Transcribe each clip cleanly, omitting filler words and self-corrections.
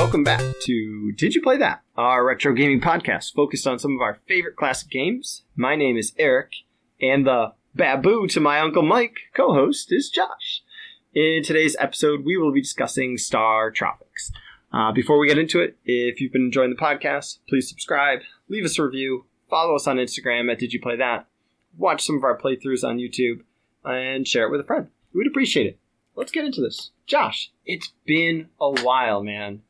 Welcome back to Did You Play That? Our retro gaming podcast focused on some of our favorite classic games. My name is Eric, and the baboo to my Uncle Mike co-host is Josh. In today's episode, we will be discussing Startropics. Before we get into it, if you've been enjoying the podcast, please subscribe, leave us a review, follow us on Instagram at Did You Play That, watch some of our playthroughs on YouTube, and share it with a friend. We'd appreciate it. Let's get into this. Josh, it's been a while, man.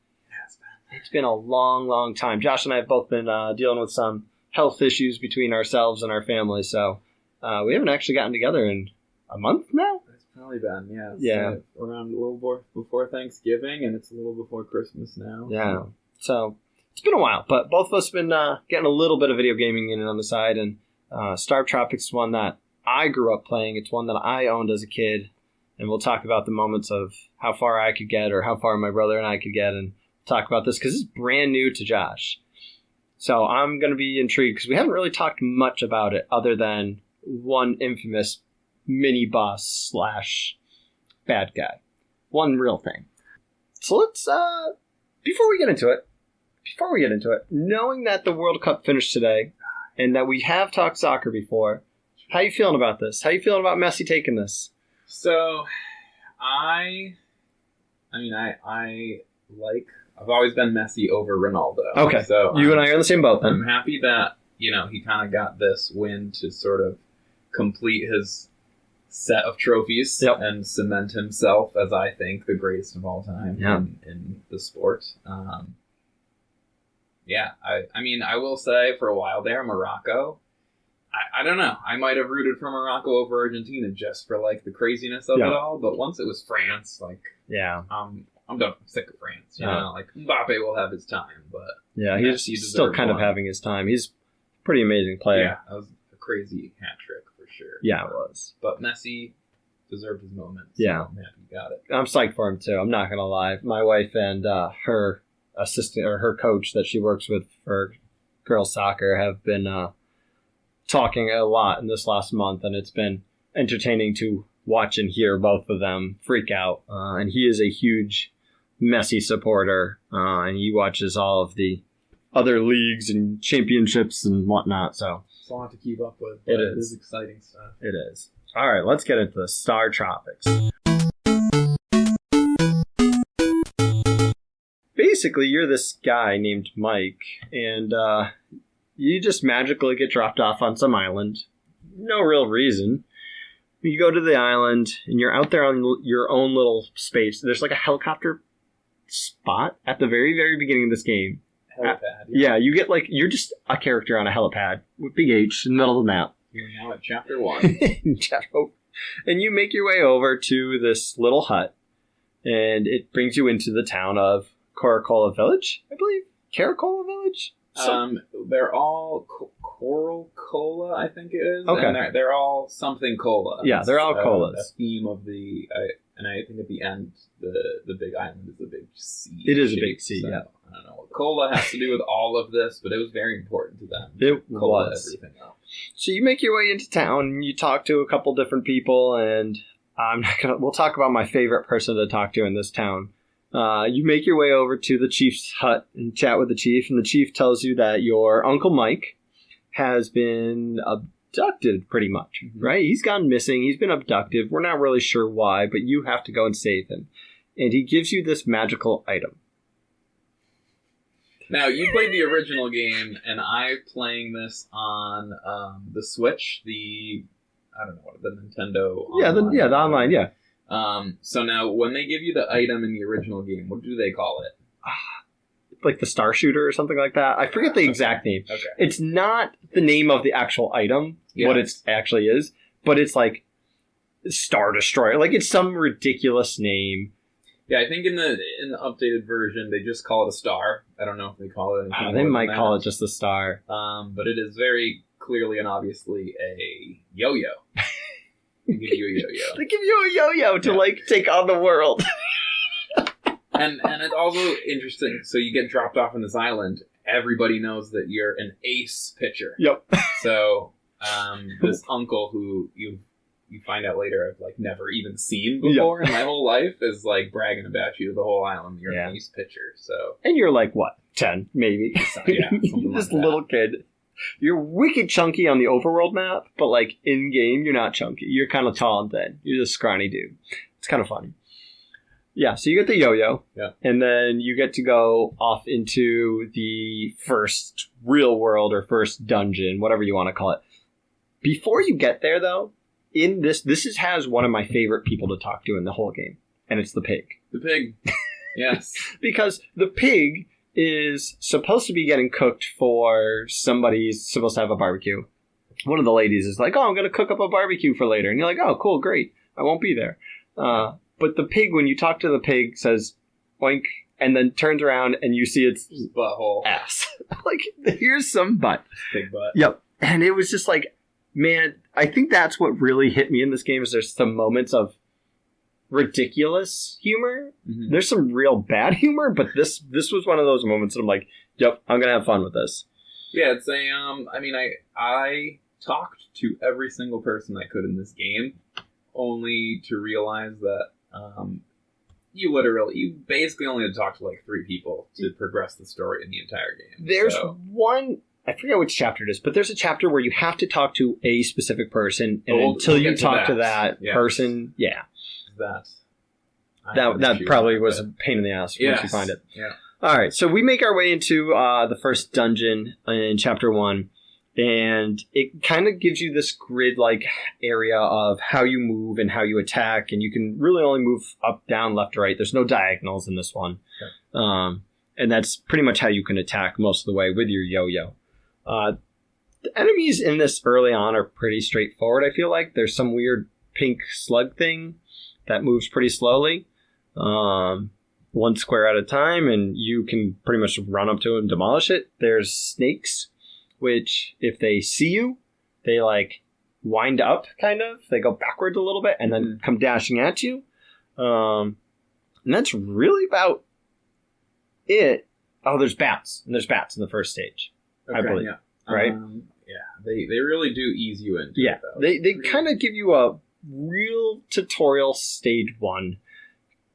It's been a long, long time. Josh and I have both been dealing with some health issues between ourselves and our family, so we haven't actually gotten together in a month now? It's probably been, yeah. Yeah. Around a little before Thanksgiving, and it's a little before Christmas now. Yeah. So it's been a while, but both of us have been getting a little bit of video gaming in on the side, and Startropics is one that I grew up playing. It's one that I owned as a kid, and we'll talk about the moments of how far I could get or how far my brother and I could get, and talk about this because it's brand new to Josh. So I'm going to be intrigued because we haven't really talked much about it other than one infamous mini boss slash bad guy. One real thing. So let's, before we get into it, knowing that the World Cup finished today and that we have talked soccer before, how you feeling about this? How you feeling about Messi taking this? So, I've always been Messi over Ronaldo. Okay, so you and I are in the same boat then. I'm happy that, he kind of got this win to sort of complete his set of trophies and cement himself as, I think, the greatest of all time in the sport. I will say for a while there, Morocco, I don't know. I might have rooted for Morocco over Argentina just for, the craziness of it all. But once it was France, I'm done. I'm sick of France. You know, Mbappe will have his time, but he's still kind of having his time. He's a pretty amazing player. Yeah, that was a crazy hat trick for sure. Yeah, it was. But Messi deserved his moment. So I'm happy he got it. I'm psyched for him too. I'm not gonna lie. My wife and her assistant or her coach that she works with for girls soccer have been talking a lot in this last month, and it's been entertaining to watch and hear both of them freak out. And he is a huge Messi supporter, and he watches all of the other leagues and championships and whatnot. So it's a lot to keep up with. It is exciting stuff. It is. All right, let's get into the Startropics. Basically, you're this guy named Mike, and you just magically get dropped off on some island. No real reason. You go to the island, and you're out there on your own little space. There's a helicopter spot at the very, very beginning of this game. Helipad. You get you're just a character on a helipad with big H in the middle of the map. You're now at Chapter 1. And you make your way over to this little hut, and it brings you into the town of Caracola Village, I believe? Caracola Village? They're all Coral Cola, I think it is. Okay. And they're all something cola. Yeah, they're all colas. The theme of and I think at the end, the big island is a big sea. It is a big sea, yeah. I don't know what cola has to do with all of this, but it was very important to them. It cola was. Everything else. So you make your way into town, and you talk to a couple different people, and we'll talk about my favorite person to talk to in this town. You make your way over to the chief's hut and chat with the chief, and the chief tells you that your Uncle Mike has been abducted, pretty much, right? He's gone missing. He's been abducted. We're not really sure why, but you have to go and save him. And he gives you this magical item. Now, you played the original game, and I'm playing this on the Switch, the Nintendo online. The online, yeah. So now, when they give you the item in the original game, what do they call it? Like the Star Shooter or something like that. I forget the exact name. Okay. It's not the name of the actual item, what it actually is, but it's Star Destroyer. It's some ridiculous name. Yeah, I think in the updated version, they just call it a star. I don't know if they call it anything They might call it just a star. But it is very clearly and obviously a yo-yo. They give you a yo-yo. They give you a yo-yo to, take on the world. And it's also interesting. So you get dropped off on this island. Everybody knows that you're an ace pitcher. Yep. So this uncle who you've you find out later I've like never even seen before in my whole life is like bragging about you to the whole island. You're an ace pitcher, so. And you're like what, 10 maybe? Yeah, you're just a little kid. You're wicked chunky on the overworld map, but like in game you're not chunky. You're kind of tall and thin. You're just a scrawny dude. It's kind of funny. Yeah, so you get the yo-yo, and then you get to go off into the first real world or first dungeon, whatever you want to call it. Before you get there, though, in this has one of my favorite people to talk to in the whole game, and it's the pig. The pig, yes. Because the pig is supposed to be getting cooked for somebody's supposed to have a barbecue. One of the ladies is like, oh, I'm going to cook up a barbecue for later. And you're like, oh, cool, great. I won't be there. But the pig, when you talk to the pig, says, oink, and then turns around and you see its butthole. Ass. Like, here's some butt. Big butt. Yep. And it was just like, man, I think that's what really hit me in this game is there's some moments of ridiculous humor. Mm-hmm. There's some real bad humor, but this was one of those moments that I'm like, yep, I'm going to have fun with this. Yeah, it's a, I mean, I talked to every single person I could in this game, only to realize that you basically only had to talk to like 3 people to progress the story in the entire game. There's one, I forget which chapter it is, but there's a chapter where you have to talk to a specific person, and until you talk to that person, that probably was a pain in the ass once you find it. Yeah. All right, so we make our way into the first dungeon in chapter 1. And it kind of gives you this grid-like area of how you move and how you attack. And you can really only move up, down, left, right. There's no diagonals in this one. Okay. And that's pretty much how you can attack most of the way with your yo-yo. The enemies in this early on are pretty straightforward, I feel like. There's some weird pink slug thing that moves pretty slowly. 1 square at a time, and you can pretty much run up to it and demolish it. There's snakes, which, if they see you, they, like, wind up, kind of. They go backwards a little bit and then come dashing at you. And that's really about it. Oh, there's bats. And there's bats in the first stage, I believe. Yeah. Right? They really do ease you into it, though. They kind of give you a real tutorial stage 1.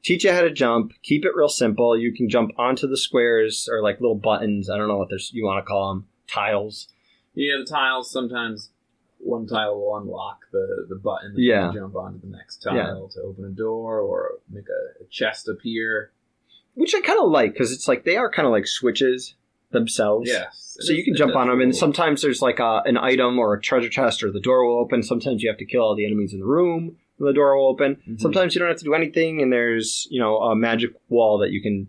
Teach you how to jump. Keep it real simple. You can jump onto the squares or, like, little buttons. I don't know what you want to call them. Tiles. Yeah, the tiles, sometimes one tile will unlock the button that you can jump onto the next tile to open a door or make a chest appear. Which I kind of like, because it's like, they are kind of like switches themselves. Yes. So you can jump on them, and sometimes there's like an item or a treasure chest, or the door will open. Sometimes you have to kill all the enemies in the room, and the door will open. Mm-hmm. Sometimes you don't have to do anything, and there's, a magic wall that you can,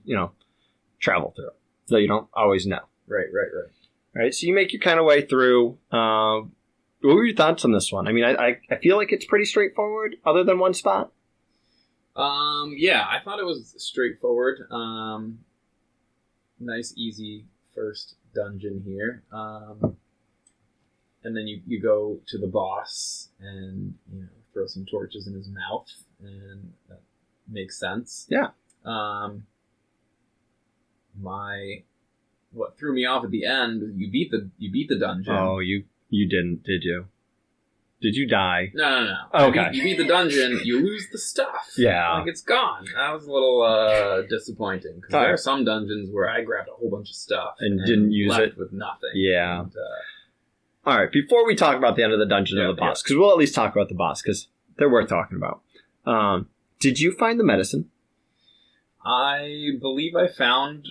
travel through. So you don't always know. Right. Right, so you make your kind of way through. What were your thoughts on this one? I mean, I feel like it's pretty straightforward, other than one spot. Yeah, I thought it was straightforward. Nice, easy first dungeon here. And then you go to the boss and throw some torches in his mouth, and that makes sense. Yeah. What threw me off at the end, you beat the dungeon. Oh, you didn't, did you? Did you die? No. Okay. You beat the dungeon, you lose the stuff. Yeah. Like, it's gone. That was a little disappointing, because there are some dungeons where I grabbed a whole bunch of stuff and didn't use it with nothing. Yeah. And, all right, before we talk about the end of the dungeon and the boss, because we'll at least talk about the boss, because they're worth talking about. Did you find the medicine? I believe I found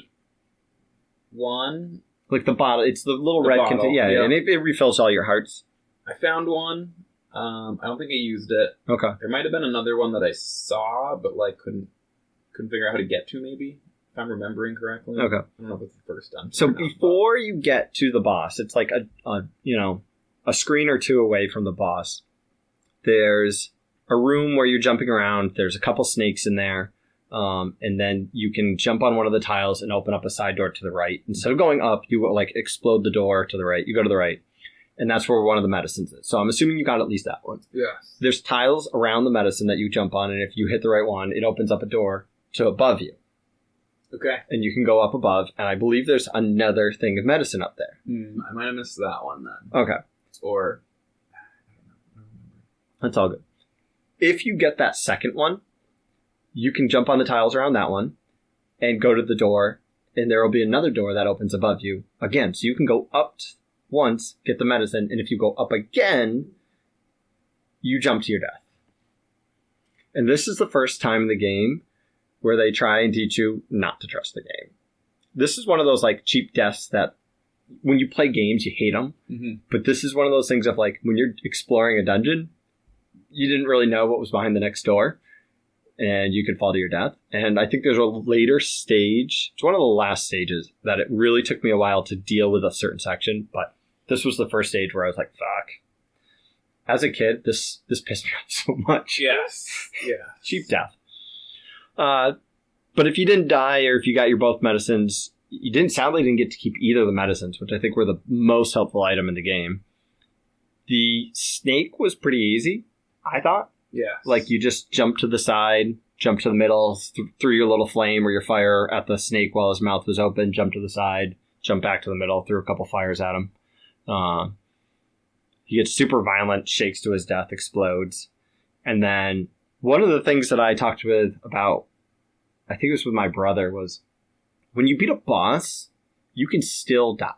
one. Like the bottle. It's the little red container. And it refills all your hearts. I found one. I don't think I used it. Okay. There might have been another one that I saw, but like couldn't figure out how to get to, maybe, if I'm remembering correctly. Okay. I don't know if it's the first dungeon. So before you get to the boss, it's like a screen or two away from the boss. There's a room where you're jumping around. There's a couple snakes in there. And then you can jump on one of the tiles and open up a side door to the right. Instead of going up, you like explode the door to the right. You go to the right. And that's where one of the medicines is. So I'm assuming you got at least that one. Yes. There's tiles around the medicine that you jump on, and if you hit the right one, it opens up a door to above you. Okay. And you can go up above, and I believe there's another thing of medicine up there. I might have missed that one then. Okay. Or, I don't know. That's all good. if you get that second one, you can jump on the tiles around that one and go to the door, and there will be another door that opens above you again. So you can go up once, get the medicine, and if you go up again, you jump to your death. And this is the first time in the game where they try and teach you not to trust the game. This is one of those like cheap deaths that when you play games, you hate them. Mm-hmm. But this is one of those things of like when you're exploring a dungeon, you didn't really know what was behind the next door, and you could fall to your death. And I think there's a later stage. It's one of the last stages that it really took me a while to deal with a certain section. But this was the first stage where I was like, fuck. As a kid, this pissed me off so much. Yes. Yeah. Cheap death. But if you didn't die or if you got your both medicines, you sadly didn't get to keep either of the medicines, which I think were the most helpful item in the game. The snake was pretty easy, I thought. Yeah. Like you just jump to the side, jump to the middle, threw your little flame or your fire at the snake while his mouth was open, jump to the side, jump back to the middle, threw a couple fires at him. He gets super violent, shakes to his death, explodes. And then one of the things that I talked about, I think it was with my brother, was when you beat a boss, you can still die.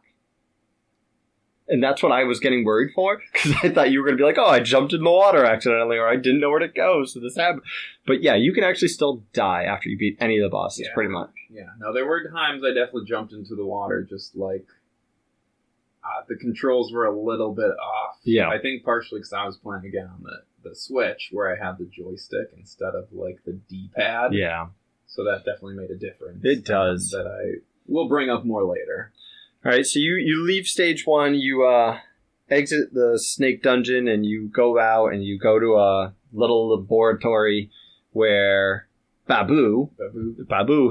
And that's what I was getting worried for, because I thought you were going to be like, oh, I jumped in the water accidentally, or I didn't know where to go, so this happened. But yeah, you can actually still die after you beat any of the bosses, pretty much. Yeah, no, there were times I definitely jumped into the water, just like, the controls were a little bit off. Yeah. I think partially because I was playing again on the Switch, where I had the joystick instead of, like, the D-pad. Yeah. So that definitely made a difference. It does. That I will bring up more later. All right, so you leave stage one, you exit the snake dungeon, and you go out and you go to a little laboratory where Babu,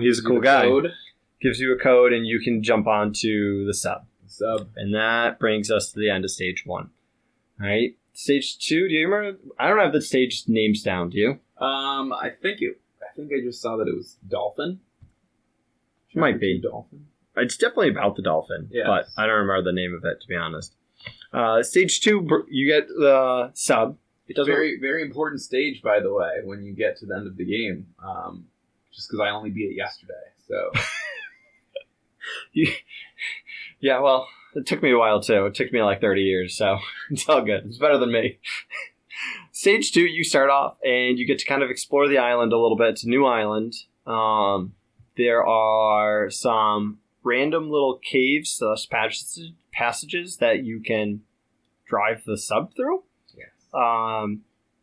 he's a cool guy, gives you a code, and you can jump onto the sub. And that brings us to the end of stage one. All right, stage two. Do you remember? I don't have the stage names down. Do you? I think I just saw that it was Dolphin. Might be Dolphin. It's definitely about the dolphin, yes. But I don't remember the name of it, to be honest. Stage two, you get the sub. It's a very, very important stage, by the way, when you get to the end of the game. Just because I only beat it yesterday, so. Yeah, well, it took me a while, too. It took me like 30 years, so it's all good. It's better than me. Stage two, you start off, and you get to kind of explore the island a little bit. It's a new island. There are some random little caves, passages that you can drive the sub through. Yes.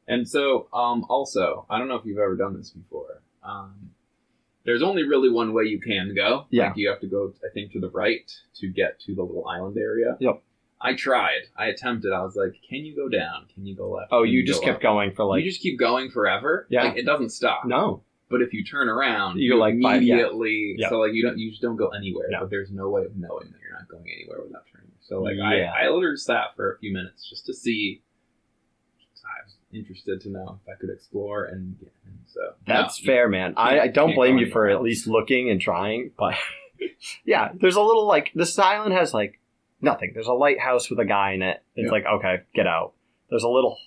And so, also, I don't know if you've ever done this before. There's only really one way you can go. Yeah. Like you have to go, I think, to the right to get to the little island area. Yep. I tried. I attempted. I was like, can you go down? Can you go left? Oh, you just kept going for like... You just keep going forever? Yeah. Like, it doesn't stop. No. But if you turn around, you like immediately... Yeah. So, like, you just don't go anywhere. No. But there's no way of knowing that you're not going anywhere without turning. So, like, I literally sat for a few minutes just to see... I was interested to know if I could explore and get in. So that's fair, man. I don't blame you for at least looking and trying, but yeah, there's a little like this island has like nothing. There's a lighthouse with a guy in it. It's like, okay, get out. There's a little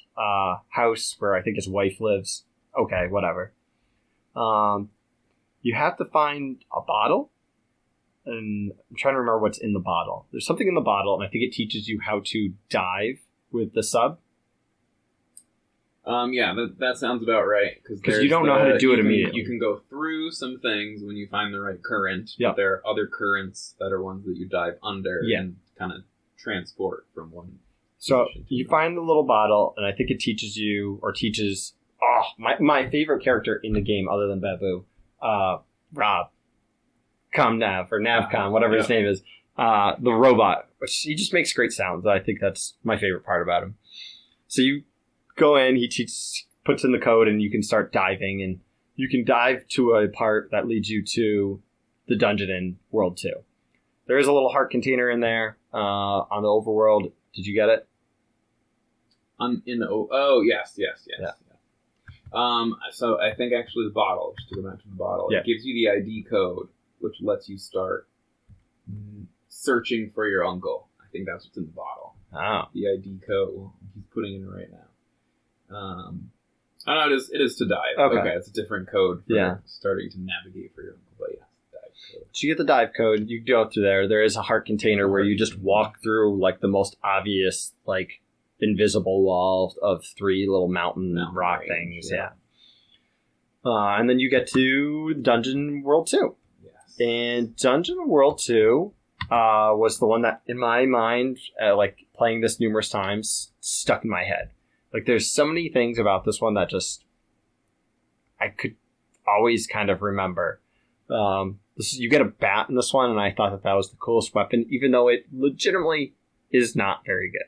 house where I think his wife lives. Okay, whatever. You have to find a bottle, and I'm trying to remember what's in the bottle. There's something in the bottle, and I think it teaches you how to dive with the sub. Yeah, that sounds about right. Because you don't know how to do it immediately. You can go through some things when you find the right current. Yeah. But there are other currents that are ones that you dive under and kind of transport from one. So you find the little bottle, and I think it teaches my favorite character in the game other than Babu, Rob, Comnav, or Navcom, whatever his name is, the robot, which he just makes great sounds. I think that's my favorite part about him. So you go in, he puts in the code, and you can start diving, and you can dive to a part that leads you to the dungeon in World 2. There is a little heart container in there on the overworld. Did you get it? Yes. Yeah. So I think actually the bottle, just to go back to the bottle, it gives you the ID code, which lets you start searching for your uncle. I think that's what's in the bottle. Oh. The ID code. He's putting it in right now. Oh, no, it is to dive. Okay, it's a different code for starting to navigate for your uncle, but yeah, dive code. So you get the dive code, you go through there. There is a heart container where you just walk through like the most obvious, like, invisible wall of 3 little mountain rock things. Yeah. And then you get to Dungeon World 2. Yes. And Dungeon World 2 was the one that, in my mind, like playing this numerous times, stuck in my head. Like, there's so many things about this one that just I could always kind of remember. You get a bat in this one, and I thought that was the coolest weapon, even though it legitimately is not very good.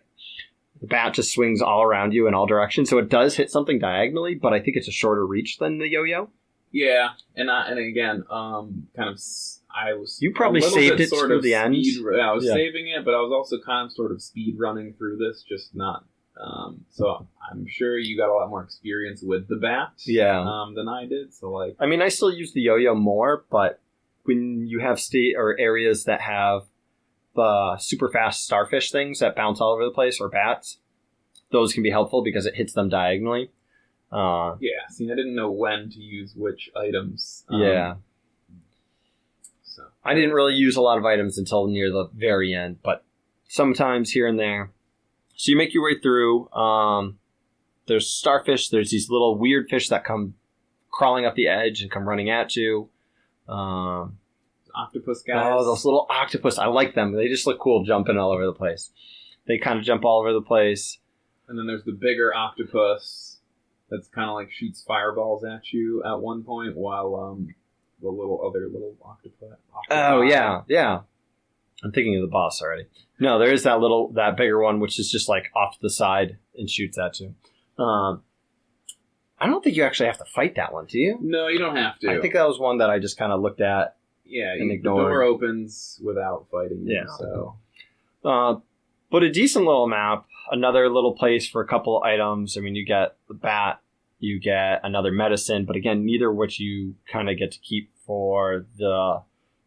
The bat just swings all around you in all directions, so it does hit something diagonally, but I think it's a shorter reach than the yo-yo. Yeah, and again, kind of, I was... You probably saved it through the end. I was saving it, but I was also kind of sort of speed running through this, just not... so I'm sure you got a lot more experience with the bat than I did. So like, I mean, I still use the yo-yo more, but when you have areas that have the super fast starfish things that bounce all over the place, or bats, those can be helpful because it hits them diagonally. See, I didn't know when to use which items. So I didn't really use a lot of items until near the very end, but sometimes here and there. So you make your way through. There's starfish. There's these little weird fish that come crawling up the edge and come running at you. Octopus guys. Oh, those little octopus. I like them. They just look cool jumping all over the place. They kind of jump all over the place. And then there's the bigger octopus that's kind of like shoots fireballs at you at one point while the little octopus. Oh, yeah. I'm thinking of the boss already. No, there is that bigger one, which is just like off to the side and shoots at you. I don't think you actually have to fight that one, do you? No, you don't have to. I think that was one that I just kind of looked at. Yeah, and ignored. The door opens without fighting. Yeah. So, but a decent little map. Another little place for a couple items. I mean, you get the bat, you get another medicine, but again, neither of which you kind of get to keep for the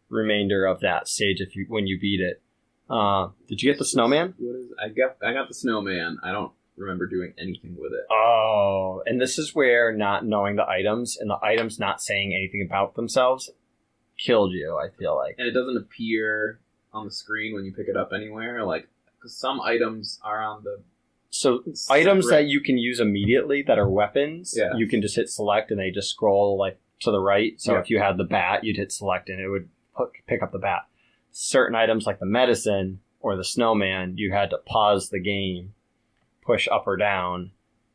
remainder of that stage when you beat it. Did you get the snowman? I got the snowman. I don't remember doing anything with it. Oh, and this is where not knowing the items and the items not saying anything about themselves killed you, I feel like. And it doesn't appear on the screen when you pick it up anywhere, like, because some items are on the... So items that you can use immediately that are weapons, you can just hit select and they just scroll like to the right. So if you had the bat, you'd hit select and it would pick up the bat. Certain items like the medicine or the snowman, you had to pause the game, push up or down,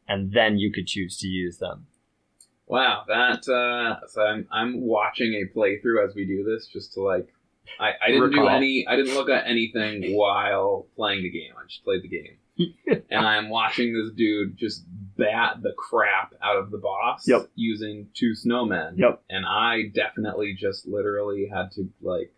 and then you could choose to use them. Wow, that so I'm watching a playthrough as we do this, just to like I didn't I didn't look at anything while playing the game. I just played the game. And I'm watching this dude just bat the crap out of the boss using 2 snowmen. And I definitely just literally had to like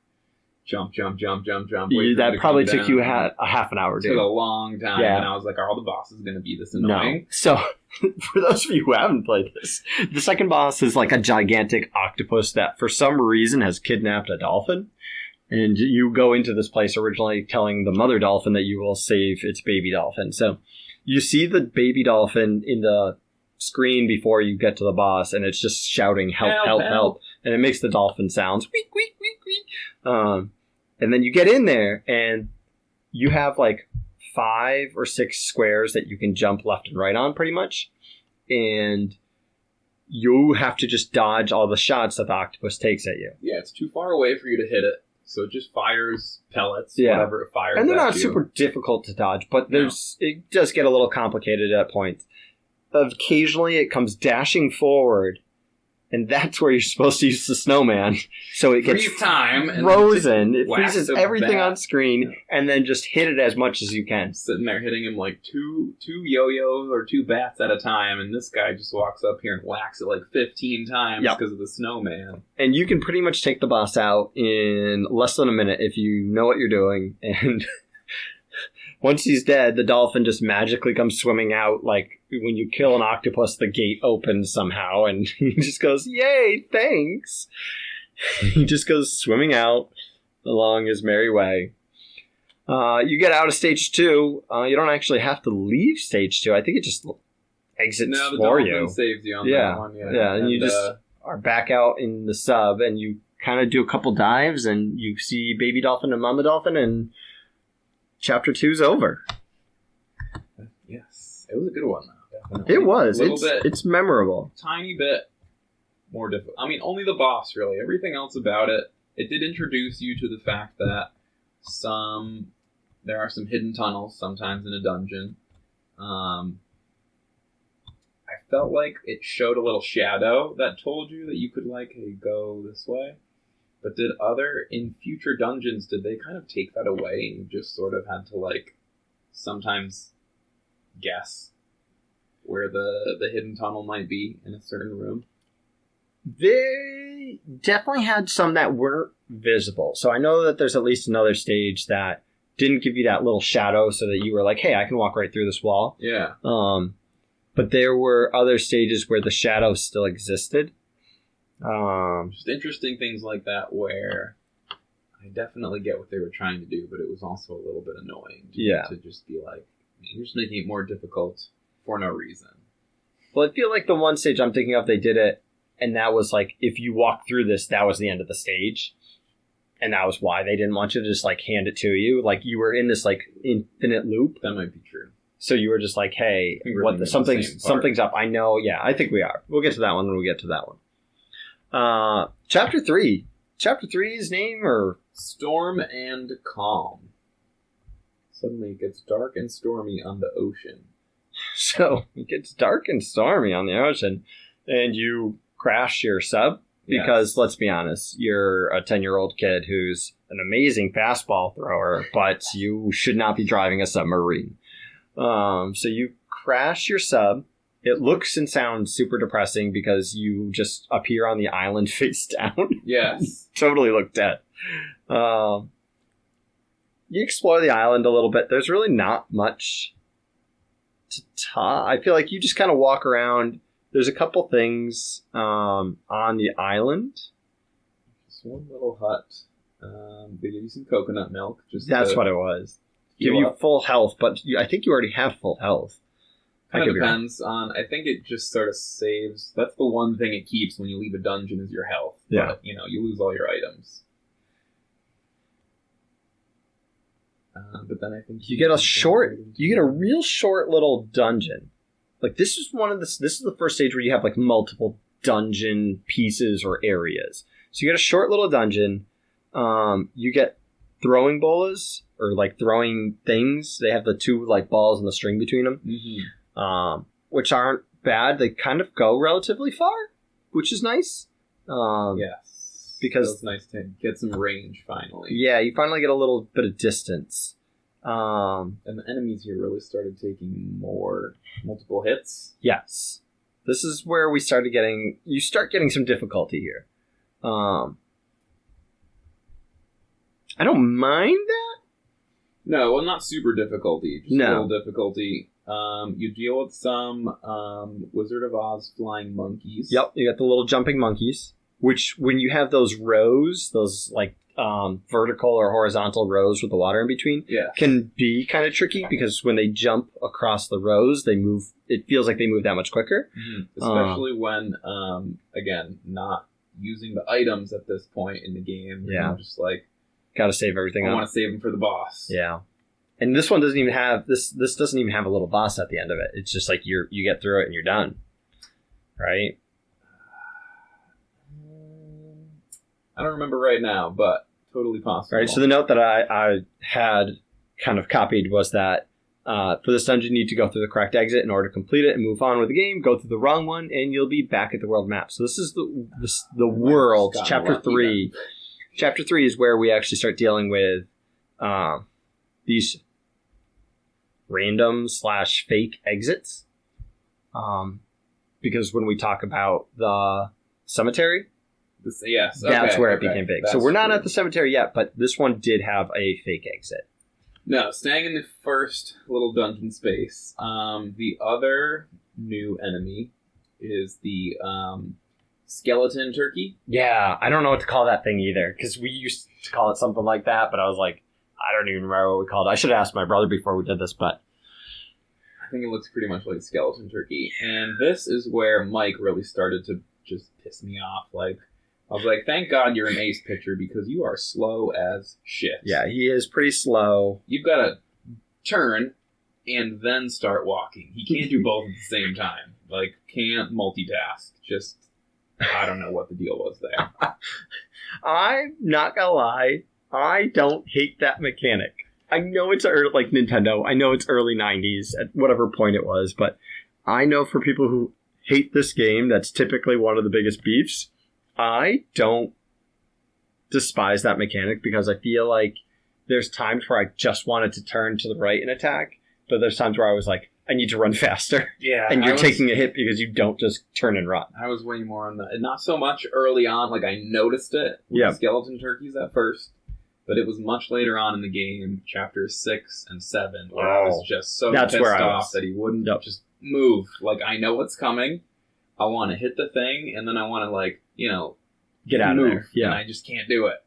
jump. That probably took you a half an hour, dude. It took a long time, and I was like, are all the bosses going to be this annoying? No. So, for those of you who haven't played this, the second boss is like a gigantic octopus that for some reason has kidnapped a dolphin. And you go into this place originally telling the mother dolphin that you will save its baby dolphin. So, you see the baby dolphin in the screen before you get to the boss, and it's just shouting, help. And it makes the dolphin sounds. Week, week, week, week. And then you get in there, and you have like 5 or 6 squares that you can jump left and right on, pretty much. And you have to just dodge all the shots that the octopus takes at you. Yeah, it's too far away for you to hit it. So it just fires pellets, whatever it fires at you. And they're not super difficult to dodge, but it does get a little complicated at points. Occasionally, it comes dashing forward, and that's where you're supposed to use the snowman. So it gets frozen. It freezes everything on screen, and then just hit it as much as you can. Sitting there hitting him like two yo-yos or 2 bats at a time, and this guy just walks up here and whacks it like 15 times because of the snowman. And you can pretty much take the boss out in less than a minute if you know what you're doing. And once he's dead, the dolphin just magically comes swimming out. Like when you kill an octopus, the gate opens somehow, and he just goes, "Yay, thanks!" He just goes swimming out along his merry way. You get out of stage 2. You don't actually have to leave stage 2. I think it just exits no, the for dolphin you. saves you on Yeah. that one. Yeah, and you just are back out in the sub, and you kind of do a couple dives, and you see baby dolphin and mama dolphin, and chapter 2's over. Yes, it was a good one though. Definitely. It was. Bit, it's memorable. Tiny bit more difficult. I mean, only the boss really. Everything else about it, it did introduce you to the fact that there are some hidden tunnels sometimes in a dungeon. I felt like it showed a little shadow that told you that you could like, hey, go this way. But in future dungeons, did they kind of take that away and you just sort of had to like sometimes guess where the hidden tunnel might be in a certain room? They definitely had some that weren't visible. So I know that there's at least another stage that didn't give you that little shadow so that you were like, hey, I can walk right through this wall. Yeah. But there were other stages where the shadow still existed. Just interesting things like that where I definitely get what they were trying to do, but it was also a little bit annoying to just be like, you're just making it more difficult for no reason. Well, I feel like the one stage I'm thinking of, they did it, and that was like, if you walk through this, that was the end of the stage. And that was why they didn't want you to just like hand it to you. Like you were in this like infinite loop. That might be true. So you were just like, hey, something's up. I know. Yeah, I think we are. We'll get to that one when we get to that one. Chapter 3. Chapter 3's name or Storm and Calm. Suddenly it gets dark and stormy on the ocean. So it gets dark and stormy on the ocean, and you crash your sub because, let's be honest, you're a 10-year-old kid who's an amazing fastball thrower, but you should not be driving a submarine. So you crash your sub. It looks and sounds super depressing because you just appear on the island face down. Yes. Totally look dead. You explore the island a little bit. There's really not much to talk. I feel like you just kind of walk around. There's a couple things on the island. Just one little hut. They give you some coconut milk. That's what it was. Give you full health, but I think you already have full health. Kind of depends on. I think it just sort of saves. That's the one thing it keeps when you leave a dungeon is your health. Yeah. But, you lose all your items. But then I think you get a real short little dungeon. Like this is the first stage where you have like multiple dungeon pieces or areas. So you get a short little dungeon. You get throwing bolas or like throwing things. They have the two like balls and the string between them, which aren't bad. They kind of go relatively far, which is nice. Yes, because it's nice to get some range finally. Yeah, you finally get a little bit of distance. And the enemies here really started taking multiple hits. Yes, this is where you start getting some difficulty here. I don't mind that. No, well, not super difficulty. Just a little difficulty. You deal with some Wizard of Oz flying monkeys. Yep, you got the little jumping monkeys, which when you have those rows, those like vertical or horizontal rows with the water in between, can be kind of tricky because when they jump across the rows, they move. It feels like they move that much quicker. Especially when, again, not using the items at this point in the game. Yeah. Just like, got to save everything up. I want to save them for the boss. Yeah. And this one doesn't even have this doesn't even have a little boss at the end of it. It's just like you get through it and you're done. Right? I don't remember right now, but totally possible. Right. So the note that I had kind of copied was that for this dungeon you need to go through the correct exit in order to complete it and move on with the game. Go through the wrong one and you'll be back at the world map. So this is the world, chapter 3. Then. Chapter 3 is where we actually start dealing with these random / fake exits. Because when we talk about the cemetery, that's where it became big. So we're not at the cemetery yet, but this one did have a fake exit. No, staying in the first little dungeon space. The other new enemy is the skeleton turkey. Yeah, I don't know what to call that thing either, because we used to call it something like that, but I was like, I don't even remember what we called it. I should have asked my brother before we did this, but I think it looks pretty much like Skeleton Turkey. And this is where Mike really started to just piss me off. Like, I was like, thank God you're an ace pitcher because you are slow as shit. Yeah, he is pretty slow. You've got to turn and then start walking. He can't do both at the same time. Like, can't multitask. Just, I don't know what the deal was there. I'm not gonna lie, I don't hate that mechanic. I know it's early, like Nintendo, I know it's early 90s at whatever point it was, but I know for people who hate this game, that's typically one of the biggest beefs. I don't despise that mechanic because I feel like there's times where I just wanted to turn to the right and attack, but there's times where I was like, I need to run faster. Yeah. And you're taking a hit because you don't just turn and run. I was way more on that. Not so much early on, like I noticed it with Skeleton Turkeys at first, but it was much later on in the game, chapters 6 and 7, where I was just so pissed off that he wouldn't just move. Like, I know what's coming. I want to hit the thing, and then I want to, like, you know, get out of there. Yeah. And I just can't do it.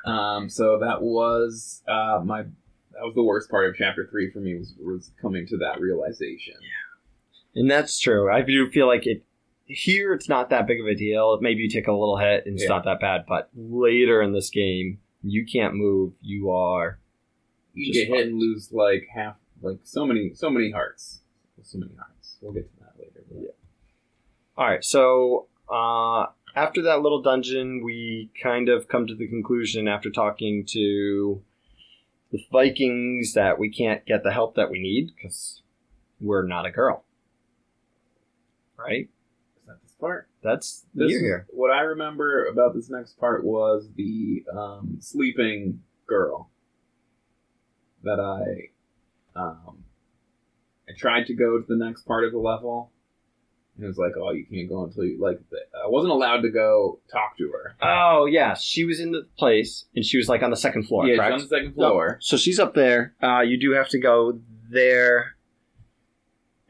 Yeah. So that was that was the worst part of chapter 3 for me, was coming to that realization. Yeah. And that's true. I do feel like here it's not that big of a deal. Maybe you take a little hit and it's not that bad, but later in this game, you can't move. You get hit and lose like half, like so many hearts. So many hearts. We'll get to that later. But. Yeah. All right. So after that little dungeon, we kind of come to the conclusion after talking to the Vikings that we can't get the help that we need because we're not a girl. Right? Is that this part? That's here. What I remember about this next part was the sleeping girl that I tried to go to the next part of the level. And it was like, oh, you can't go until you, like, I wasn't allowed to go talk to her. Oh, yeah. She was in the place, and she was, like, on the second floor, correct? Yeah, she's on the second floor. Yep. So she's up there. You do have to go there,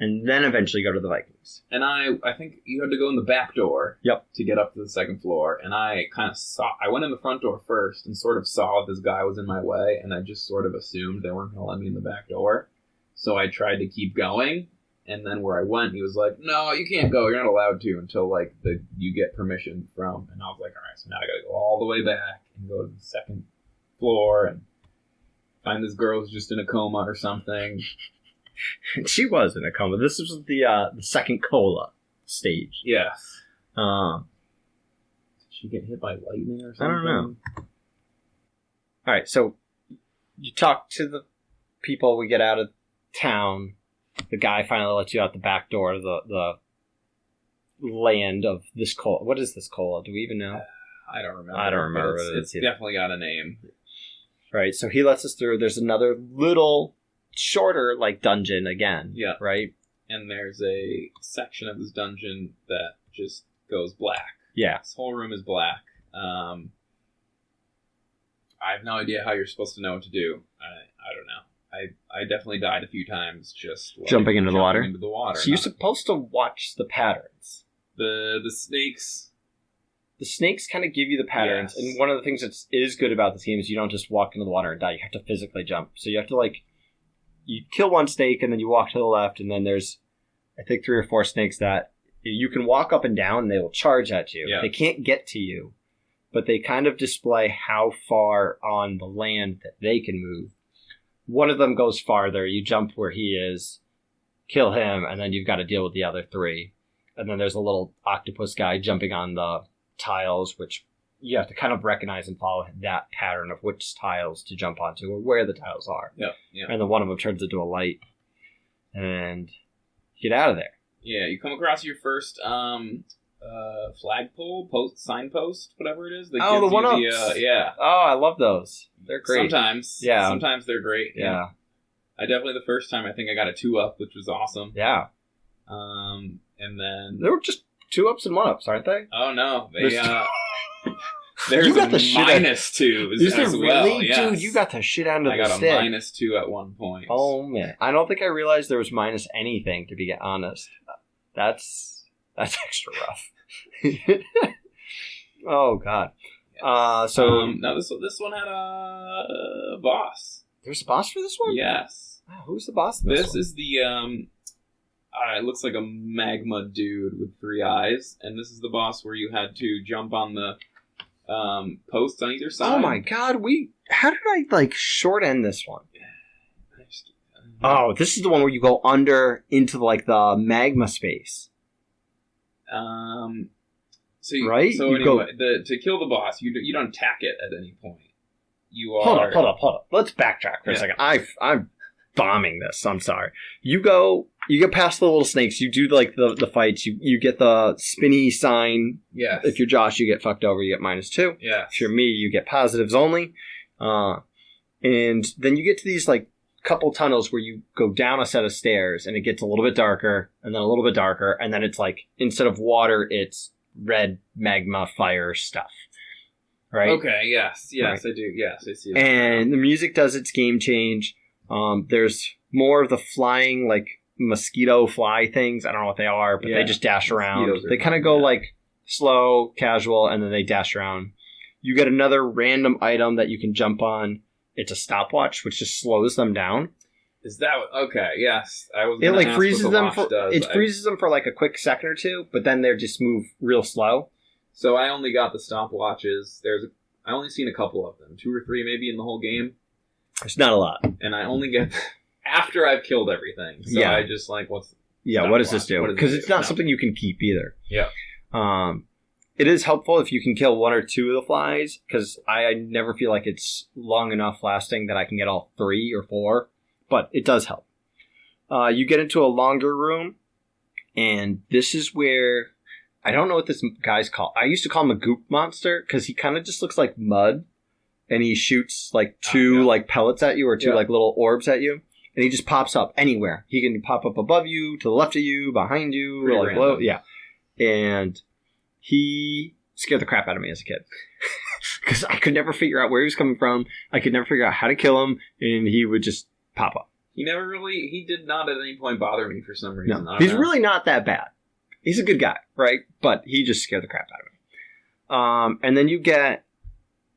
and then eventually go to the Vikings. And I think you had to go in the back door to get up to the second floor. And I kind of I went in the front door first and sort of saw this guy was in my way, and I just sort of assumed they weren't going to let me in the back door. So I tried to keep going. And then where I went, he was like, no, you can't go. You're not allowed to until, like, you get permission from. And I was like, all right, so now I got to go all the way back and go to the second floor and find this girl who's just in a coma or something. She was in a coma. This was the second cola stage. Yes. Did she get hit by lightning or something? I don't know. All right, so you talk to the people. We get out of town. The guy finally lets you out the back door of the land of this cola. What is this cola? Do we even know? I don't remember. I don't remember. It's definitely got a name. Right, so he lets us through. There's another little shorter, like, dungeon again. Yeah. Right? And there's a section of this dungeon that just goes black. Yeah. This whole room is black. I have no idea how you're supposed to know what to do. I don't know. I definitely died a few times just jumping into the water. So you're supposed to watch the patterns. The snakes. The snakes kind of give you the patterns, yes. And one of the things that is good about this game is you don't just walk into the water and die. You have to physically jump. So you have to, like, you kill one snake and then you walk to the left, and then there's, I think, 3 or 4 snakes that you can walk up and down and they will charge at you. Yeah. They can't get to you, but they kind of display how far on the land that they can move. One of them goes farther. You jump where he is, kill him, and then you've got to deal with the other 3. And then there's a little octopus guy jumping on the tiles, which you have to kind of recognize and follow that pattern of which tiles to jump onto or where the tiles are. Yeah. And then one of them turns into a light, and get out of there. Yeah, you come across your first flagpole, signpost, whatever it is. That the one-ups. Yeah. Oh, I love those. They're great. Sometimes. Yeah. Sometimes they're great. Yeah. I definitely, the first time, I think I got a 2-up, which was awesome. Yeah. And then... There were just 2-ups and 1-ups, aren't they? Oh, no. There's you got the -2s is as there well. Really? Yes. Dude, you got the shit out of the stick. I got a -2 at one point. Oh, man. I don't think I realized there was minus anything, to be honest. That's extra rough. Oh, God. Yes. No, this one had a boss. There's a boss for this one? Yes. Oh, who's the boss in this is the, it looks like a magma dude with 3 eyes, and this is the boss where you had to jump on the posts on either side. Oh my god, how did I, short end this one? Oh, this is the one where you go under into, the magma space. Right? So anyway, to kill the boss, you don't attack it at any point. You are... Hold up. Let's backtrack for a second. I'm bombing this. I'm sorry. You get past the little snakes. You do the fights. You get the spinny sign. Yes. If you're Josh, you get fucked over. You get -2. Yeah. If you're me, you get positives only. And then you get to these couple tunnels where you go down a set of stairs, and it gets a little bit darker, and then a little bit darker, and then it's instead of water, it's red magma fire stuff. Right? Okay, yes, right. I do. Yes, I see that. And the music does its game change. There's more of the flying, mosquito fly things. I don't know what they are, but they just dash around. They kind of go, slow, casual, and then they dash around. You get another random item that you can jump on. It's a stopwatch, which just slows them down. Is that okay? Yes, I was. It freezes them for freezes them for a quick second or two, but then they just move real slow. So I only got the stopwatches. I only seen a couple of them, 2 or 3 maybe in the whole game. It's not a lot, and I only get after I've killed everything. So I just what does this do? Because it's not something you can keep either. Yeah. It is helpful if you can kill 1 or 2 of the flies, because I never feel like it's long enough lasting that I can get all 3 or 4, but it does help. You get into a longer room, and this is where, I don't know what this guy's called. I used to call him a goop monster, because he kind of just looks like mud, and he shoots 2 pellets at you, or 2 little orbs at you, and he just pops up anywhere. He can pop up above you, to the left of you, behind you, or below. Yeah. And he scared the crap out of me as a kid. Because I could never figure out where he was coming from. I could never figure out how to kill him. And he would just pop up. He did not at any point bother me for some reason. No, he's really not that bad. He's a good guy, right? But he just scared the crap out of me. And then you get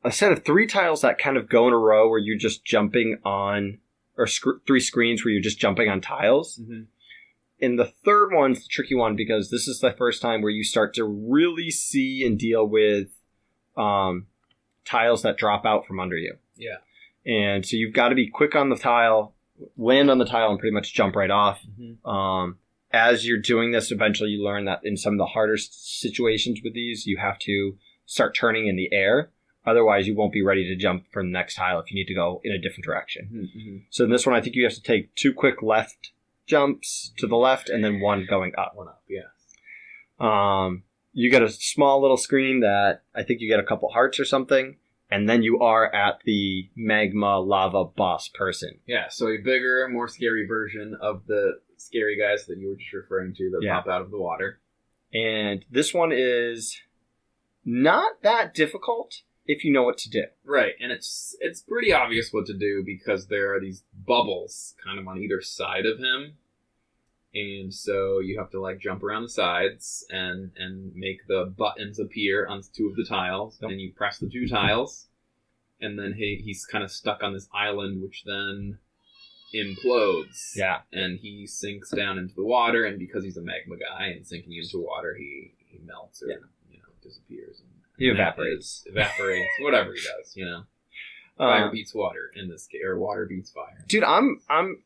a set of 3 tiles that kind of go in a row where you're just jumping on, or 3 screens where you're just jumping on tiles. Mm-hmm. And the third one's the tricky one, because this is the first time where you start to really see and deal with tiles that drop out from under you. Yeah. And so you've got to be quick on the tile, land on the tile, and pretty much jump right off. Mm-hmm. As you're doing this, eventually you learn that in some of the harder situations with these, you have to start turning in the air. Otherwise, you won't be ready to jump for the next tile if you need to go in a different direction. Mm-hmm. So in this one, I think you have to take 2 quick left jumps to the left, and then 1 going up. 1 up, yes. You get a small little screen that I think you get a couple hearts or something, and then you are at the magma lava boss person. Yeah, so a bigger, more scary version of the scary guys that you were just referring to that pop out of the water. And this one is not that difficult if you know what to do. Right, and it's pretty obvious what to do, because there are these bubbles kind of on either side of him. And so you have to jump around the sides and make the buttons appear on 2 of the tiles. Yep. And you press the 2 tiles, and then he's kind of stuck on this island, which then implodes. Yeah. And he sinks down into the water, and because he's a magma guy and sinking into water, he melts or disappears. He evaporates, whatever he does, Fire beats water in this game, or water beats fire. Dude, I'm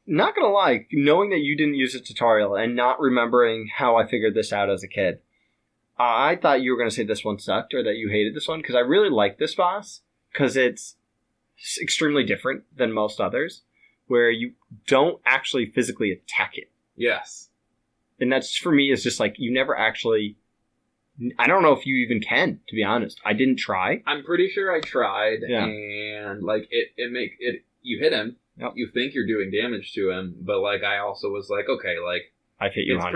not gonna lie, knowing that you didn't use a tutorial and not remembering how I figured this out as a kid, I thought you were gonna say this one sucked, or that you hated this one, because I really like this boss, because it's extremely different than most others, where you don't actually physically attack it. Yes. And that's, for me, is just you never actually... I don't know if you even can, to be honest. I didn't try. I'm pretty sure I tried, and you hit him. Yep. You think you're doing damage to him, but I also was okay, I've hit you 100 times. It's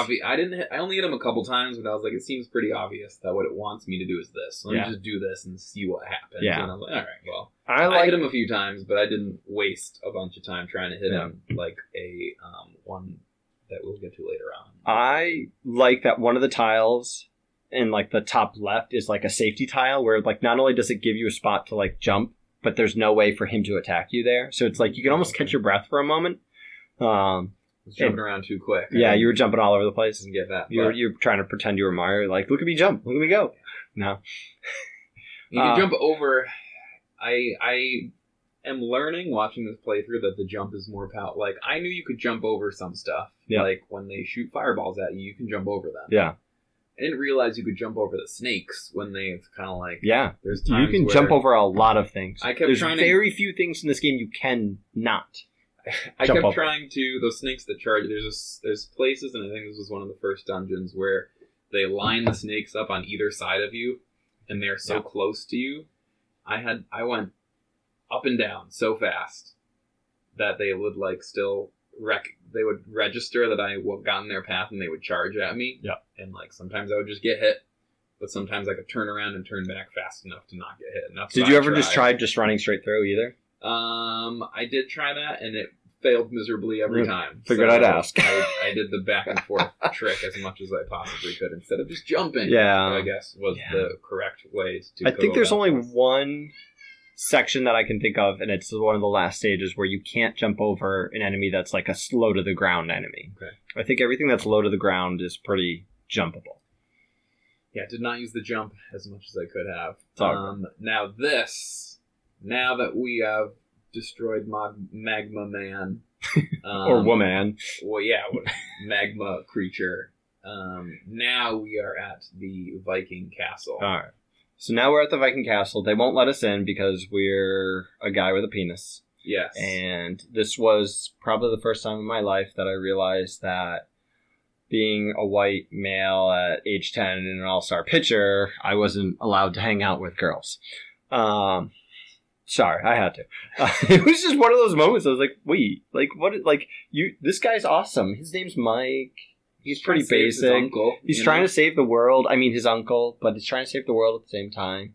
pretty obvious. I only hit him a couple times, but I was it seems pretty obvious that what it wants me to do is this. Let me just do this and see what happens. Yeah. And I was all right, well, I hit him a few times, but I didn't waste a bunch of time trying to hit him a one that we'll get to later on. I like that one of the tiles in the top left is a safety tile, where not only does it give you a spot to jump, but there's no way for him to attack you there. So it's you can almost catch your breath for a moment. Jumping around too quick. Yeah, you were jumping all over the place. Didn't get that. You're trying to pretend you were Mario. Like, look at me jump. Look at me go. No. You can jump over. I am learning, watching this playthrough, that the jump is more powerful. Like, I knew you could jump over some stuff. Yeah. Like, when they shoot fireballs at you, you can jump over them. Yeah. I didn't realize you could jump over the snakes when they kind of like... Yeah. There's times you can jump over a lot of things. There's very few things in this game you can not. I kept trying to... Those snakes that charge... There's places, and I think this was one of the first dungeons, where they line the snakes up on either side of you, and they're so close to you. I went up and down so fast that they would like still they would register that I got in their path, and they would charge at me. Yeah. And like sometimes I would just get hit, but sometimes I could turn around and turn back fast enough to not get hit. Did you ever just try running straight through either? I did try that, and it failed miserably every time. Figured I'd ask. I did the back and forth trick as much as I possibly could instead of just jumping. Yeah. I guess was the correct way to I think there's only one section that I can think of, and it's one of the last stages where you can't jump over an enemy that's like a slow to the ground enemy. Okay. I think everything that's low to the ground is pretty jumpable. Yeah, I did not use the jump as much as I could have. Now that we have destroyed Magma Man. Or woman. Well, yeah, magma creature. Now we are at the Viking castle. All right. So now we're at the Viking castle. They won't let us in because we're a guy with a penis. Yes. And this was probably the first time in my life that I realized that being a white male at age 10 in an all-star pitcher, I wasn't allowed to hang out with girls. Sorry, I had to. It was just one of those moments. I was like, wait, like, what? Like, this guy's awesome. His name's Mike. He's pretty basic. He's trying to save the world. I mean, his uncle, but he's trying to save the world at the same time.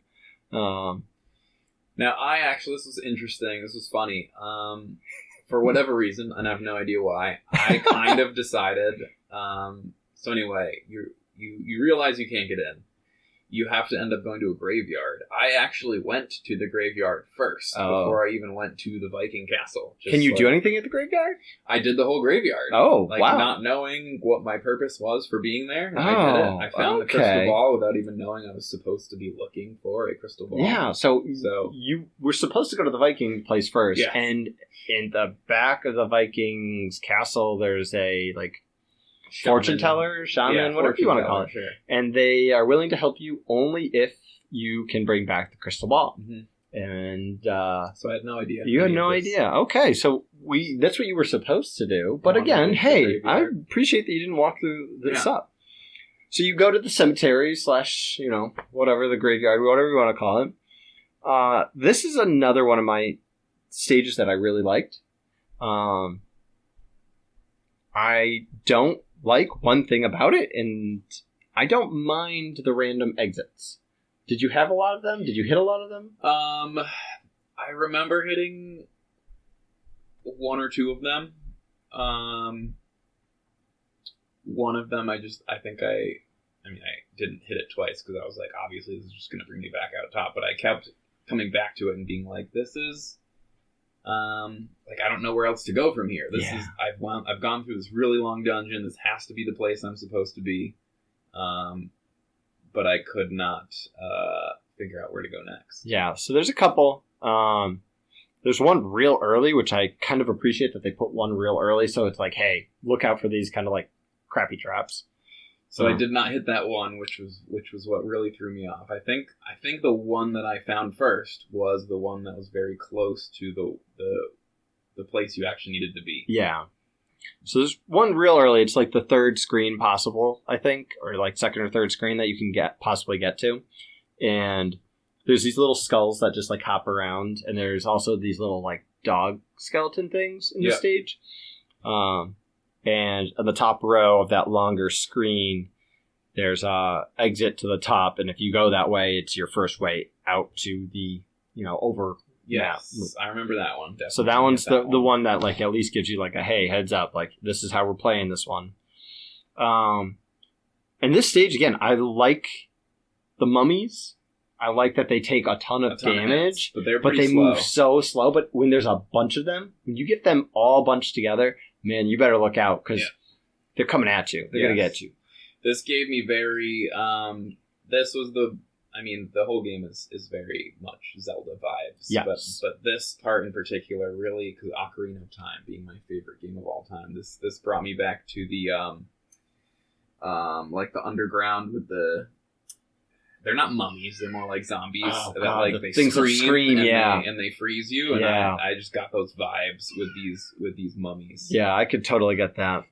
Now, this was interesting. This was funny. For whatever reason, and I have no idea why, I kind of decided. So anyway, you realize you can't get in. You have to end up going to a graveyard. I actually went to the graveyard first before I even went to the Viking castle. Can you do anything at the graveyard? I did the whole graveyard. Oh, wow. Not knowing what my purpose was for being there. I did it. I found the crystal ball without even knowing I was supposed to be looking for a crystal ball. Yeah, so you were supposed to go to the Viking place first. Yes. And in the back of the Vikings castle, there's a, fortune teller, shaman, whatever you want to call it. Sure. And they are willing to help you only if you can bring back the crystal ball. Mm-hmm. And so I had no idea. You had no idea. Okay, so that's what you were supposed to do. But again, hey, I appreciate that you didn't walk through this up. So you go to the cemetery / whatever, the graveyard, whatever you want to call it. This is another one of my stages that I really liked. I don't like one thing about it, and I don't mind the random exits. Did you have a lot of them? Did you hit a lot of them? I remember hitting one or two of them. One of them I didn't hit it twice because I was like, obviously this is just going to bring me back out top, but I kept coming back to it and being like, this is... I don't know where else to go from here. I've gone through this really long dungeon. This has to be the place I'm supposed to be. But I could not figure out where to go next. Yeah, so there's a couple. There's one real early, which I kind of appreciate that they put one real early, so it's like, hey, look out for these kind of crappy traps. So I did not hit that one, which was what really threw me off. I think the one that I found first was the one that was very close to the place you actually needed to be. Yeah. So there's one real early. It's the third screen possible, I think, or second or third screen that you can possibly get to. And there's these little skulls that just hop around, and there's also these little dog skeleton things in the stage. And on the top row of that longer screen, there's a exit to the top, and if you go that way, it's your first way out to the, over. Yes, I remember that one. Definitely. So that one's the one that at least gives you a, hey, heads up, this is how we're playing this one. And this stage, again, I like the mummies. I like that they take a ton of damage, but they slow. Move so slow. But when there's a bunch of them, when you get them all bunched together, man, you better look out because they're coming at you. They're going to get you. This gave me very... this was the... I mean, the whole game is very much Zelda vibes. Yes. But this part in particular, really, because Ocarina of Time being my favorite game of all time, this brought me back to the, like the underground with the... They're not mummies, they're more like zombies. Oh, that, God, like, the they things scream and and they freeze you. And I just got those vibes with these mummies. Yeah, I could totally get that.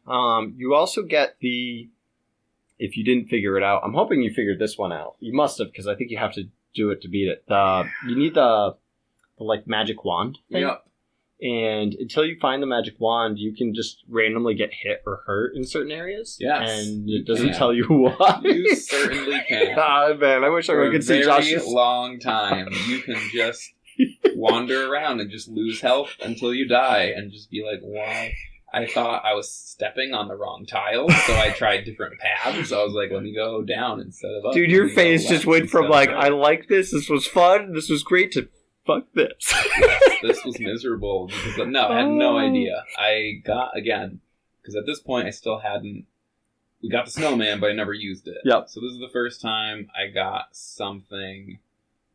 You also get the... If you didn't figure it out, I'm hoping you figured this one out. You must have, because I think you have to do it to beat it. You need the like magic wand thing. Yep. And until you find the magic wand, you can just randomly get hit or hurt in certain areas. Yes. And it doesn't tell you why. You certainly can. Man, I wish I could see Josh's... For a very long time, you can just wander around and just lose health until you die and just be like, why? I thought I was stepping on the wrong tile, so I tried different paths. I was like, let me go down instead of up. Dude, your face just went from like, I like this was fun, this was great, to fuck this. Yes, this was miserable. Because, no, I had no idea. I got, again, because at this point I still hadn't, we got the snowman, but I never used it. Yep. So this is the first time I got something.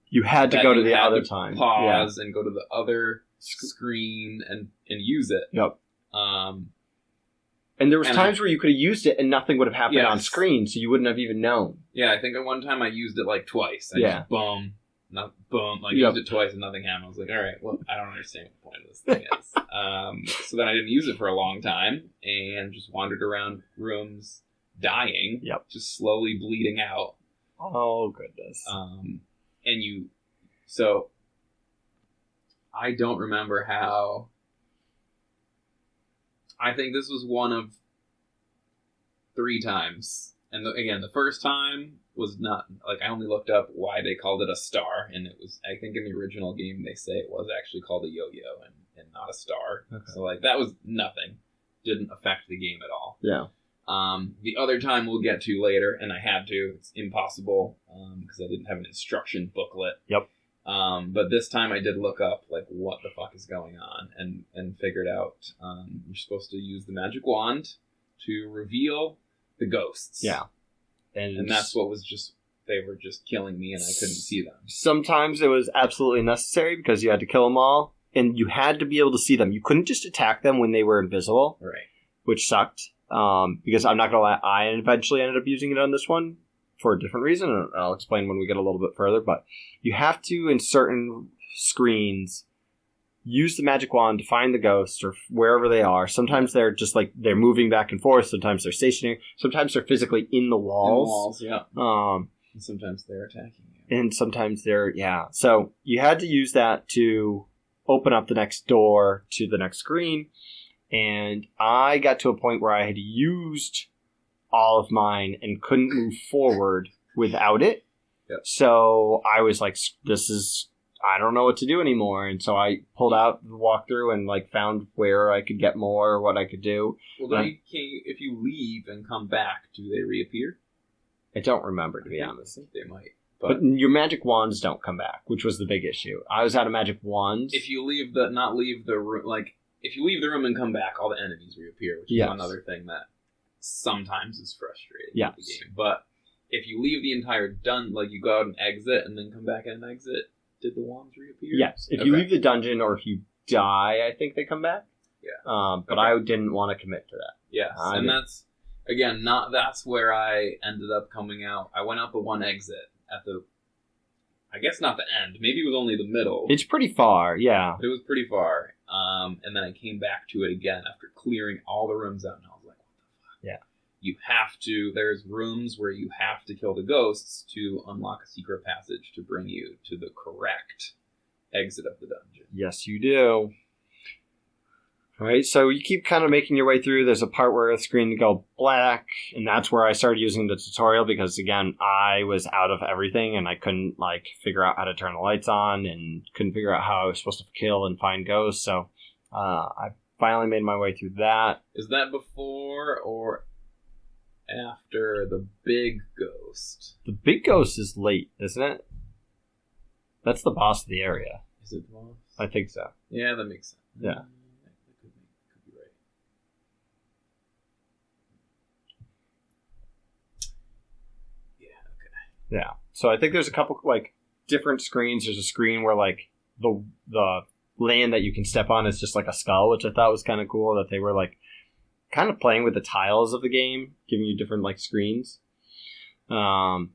You had to go to the other time. Pause and go to the other screen and use it. Yep. And there was times where you could have used it and nothing would have happened on screen, so you wouldn't have even known. Yeah, I think at one time I used it like twice. I just boom, used it twice and nothing happened. I was like, all right, well, I don't understand what the point of this thing is. So then I didn't use it for a long time and just wandered around rooms dying, just slowly bleeding out. Oh, goodness. So I don't remember how... I think this was one of 3 times. And again, the first time was not... Like, I only looked up why they called it a star. And it was... I think in the original game, they say it was actually called a yo-yo and not a star. Okay. So, like, that was nothing. Didn't affect the game at all. Yeah. The other time we'll get to later, and I had to. It's impossible, because I didn't have an instruction booklet. Yep. But this time I did look up, like, what the fuck is going on, and figured out you're supposed to use the magic wand to reveal the ghosts. Yeah. And that's what was just, they were just killing me and I couldn't see them. Sometimes it was absolutely necessary because you had to kill them all, and you had to be able to see them. You couldn't just attack them when they were invisible. Right. Which sucked, because I'm not going to lie, I eventually ended up using it on this one. For a different reason, and I'll explain when we get a little bit further, but you have to, in certain screens, use the magic wand to find the ghosts or wherever they are. Sometimes they're just like, they're moving back and forth, sometimes they're stationary, sometimes they're physically in the walls. Yeah. And sometimes they're attacking you. And sometimes they're, So you had to use that to open up the next door to the next screen, and I got to a point where I had used all of mine and couldn't move forward without it. Yep. So I was like, I don't know what to do anymore. And so I pulled out the walkthrough and like found where I could get more or what I could do. Well, if you leave and come back, do they reappear? I don't remember, to be honest. I think they might. But your magic wands don't come back, which was the big issue. I was out of magic wands. If you leave the room, like, if you leave the room and come back, all the enemies reappear, which is another thing that sometimes is frustrating in the game. But if you leave the entire like you go out and exit and then come back and exit, did the wands reappear? Yes. If you leave the dungeon or if you die, I think they come back. Yeah. But I didn't want to commit to that. Yes. And that's, again, that's where I ended up coming out. I went out the one exit at the, I guess not the end. Maybe it was only the middle. It's pretty far, yeah. But it was pretty far. And then I came back to it again after clearing all the rooms out, and I was like, what the fuck? Yeah. You have to, there's rooms where you have to kill the ghosts to unlock a secret passage to bring you to the correct exit of the dungeon. Yes, you do. All right, so you keep kind of making your way through. There's a part where the screen go black, and that's where I started using the tutorial because, again, I was out of everything, and I couldn't, like, figure out how to turn the lights on and couldn't figure out how I was supposed to kill and find ghosts, so I finally made my way through that. Is that before or after the big ghost? The big ghost is late, isn't it? That's the boss of the area. Is it the boss? I think so. Yeah, that makes sense. Yeah. That could be right. Yeah, okay. Yeah. So I think there's a couple, like, different screens. There's a screen where, like, the land that you can step on is just like a skull, which I thought was kind of cool, that they were, like, kind of playing with the tiles of the game, giving you different, like, screens. There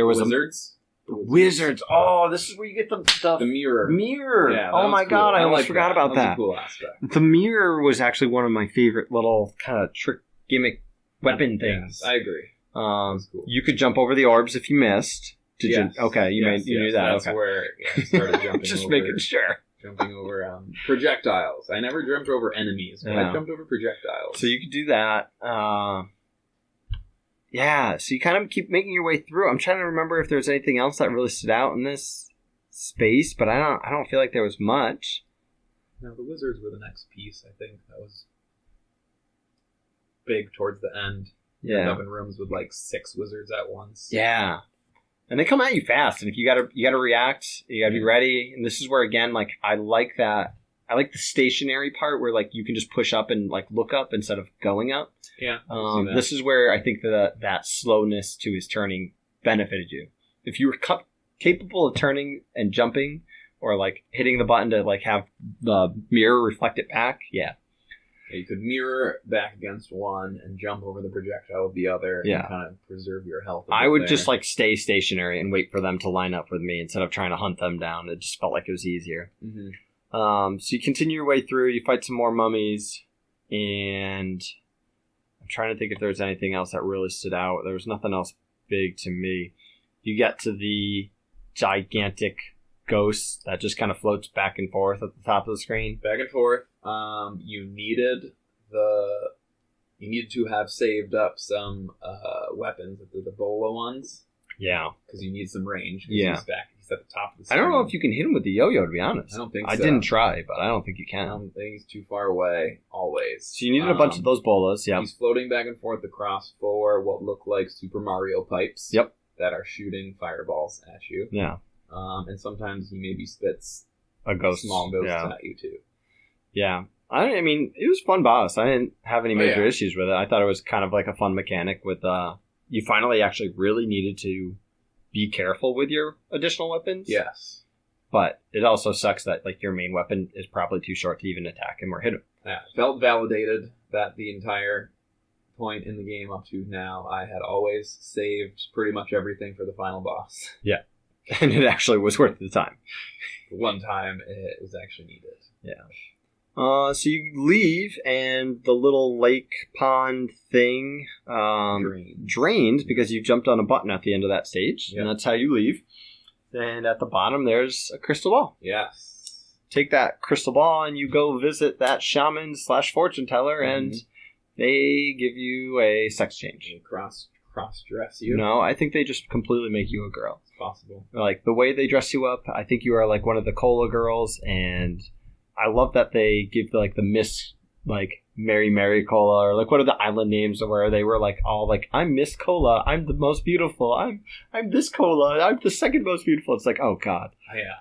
was Wizards? Wizards. Oh, this is where you get the mirror. Mirror. Yeah, oh my cool. god, I almost like forgot that. about That was that. a cool aspect. The mirror was actually one of my favorite little kind of trick gimmick weapon things. Yes, I agree. Cool. Cool. You could jump over the orbs if you missed. Did Yes. you? Okay, you knew that. That's okay. where I started jumping Just over. making sure. Jumping over projectiles. I never jumped over enemies, but Yeah. I jumped over projectiles. So you could do that. Yeah, so you kind of keep making your way through. I'm trying to remember if there's anything else that really stood out in this space, but I don't feel like there was much. No, the wizards were the next piece. I think that was big towards the end. You end Yeah. up in rooms with like 6 wizards at once. Yeah. And they come at you fast, and if you gotta react, you gotta be ready. And this is where, again, like, I like that. I like the stationary part where, like, you can just push up and, like, look up instead of going up. Yeah. This is where I think that slowness to his turning benefited you. If you were capable of turning and jumping, or, like, hitting the button to, like, have the mirror reflect it back, yeah. You could mirror back against one and jump over the projectile of the other Yeah. and kind of preserve your health. I would just, like, stay stationary and wait for them to line up with me instead of trying to hunt them down. It just felt like it was easier. Mm-hmm. So you continue your way through, you fight some more mummies, and I'm trying to think if there's anything else that really stood out. There was nothing else big to me. You get to the gigantic ghost that just kind of floats back and forth at the top of the screen. Back and forth. You needed to have saved up some weapons, the bola ones. Yeah. Because you need some range. Yeah. He's at the top of the I screen. don't know if you can hit him with the yo-yo, to be honest. I don't think so. I didn't try, but I don't think you I can. don't think he's too far away, always. So you needed a bunch of those bolas, yeah. He's floating back and forth across 4 what look like Super Mario pipes. Yep. That are shooting fireballs at you. Yeah. And sometimes he maybe spits A ghost. small ghosts Yeah. at you too. Yeah. I mean, it was a fun boss. I didn't have any major yeah. issues with it. I thought it was kind of like a fun mechanic with, you finally actually really needed to be careful with your additional weapons. Yes. But it also sucks that, like, your main weapon is probably too short to even attack him or hit him. Yeah. Felt validated that the entire point in the game up to now, I had always saved pretty much everything for the final boss. Yeah. And it actually was worth the time. One time it was actually needed. Yeah. So you leave, and the little lake pond thing drains because you jumped on a button at the end of that stage, Yep. and that's how you leave. And at the bottom, there's a crystal ball. Yes. Take that crystal ball, and you go visit that shaman / fortune teller, and they give you a sex change. And cross dress you. No, I think they just completely make you a girl. It's possible. Like, the way they dress you up, I think you are, like, one of the cola girls, and I love that they give the Miss, like, Mary Cola, or, like, what are the island names where they were, like, all, like, I'm Miss Cola, I'm the most beautiful, I'm this Cola, I'm the second most beautiful. It's like, oh, God. Oh, yeah.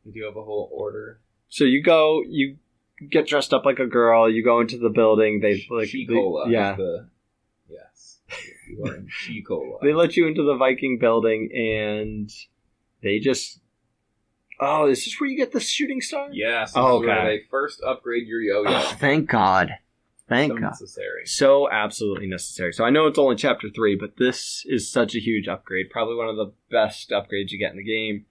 You do have a whole order. So you go, you get dressed up like a girl, you go into the building, they, like... She-Cola. Yeah. Yes. You are in She-Cola. They let you into the Viking building, and they just... Oh, is this where you get the shooting star? Yes. Oh, This is where okay. they first upgrade your yo-yo. Oh, thank God. Thank So God. necessary. So absolutely necessary. So I know it's only chapter 3, but this is such a huge upgrade. Probably one of the best upgrades you get in the game.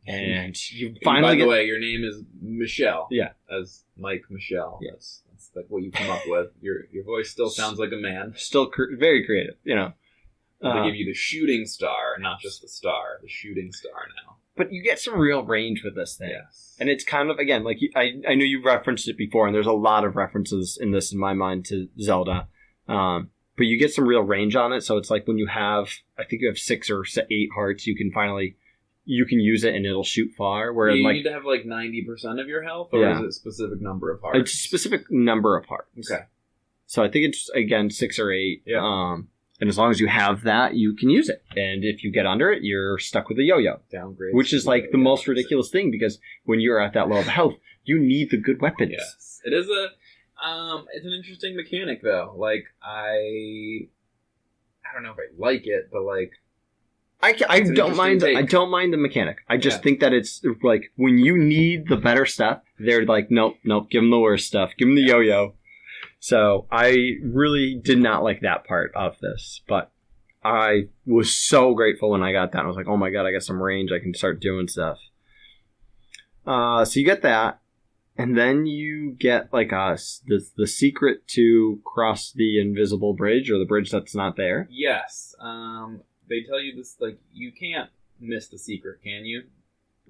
And you finally By the way, your name is Michelle. Yeah. As Mike Michelle. Yeah. That's like what you come up with. Your voice still sounds like a man. Still very creative, you know. They give you the shooting star, not just the star. The shooting star now. But you get some real range with this thing. Yes. And it's kind of, again, like, I know you referenced it before, and there's a lot of references in this, in my mind, to Zelda. But you get some real range on it, so it's like when you have, I think you have 6 or 8 hearts, you can use it and it'll shoot far. Where you like, need to have like 90% of your health, or Yeah. is it a specific number of hearts? it's a specific number of hearts. Okay. So I think it's, again, 6 or 8. Yeah. And as long as you have that, you can use it. And if you get under it, you're stuck with a yo-yo. Downgrade. Which is like the most ridiculous thing, because when you're at that low of health, you need the good weapons. Yes. It is it's an interesting mechanic, though. Like, I don't know if I like it, but like... I don't mind the mechanic. I just think that it's like, when you need the better stuff, they're like, nope, give them the worst stuff. Give them the yo-yo. So I really did not like that part of this, but I was so grateful when I got that. I was like, oh my god, I got some range. I can start doing stuff. So you get that, and then you get like the secret to cross the invisible bridge, or the bridge that's not there. Yes. They tell you this, like, you can't miss the secret, can you?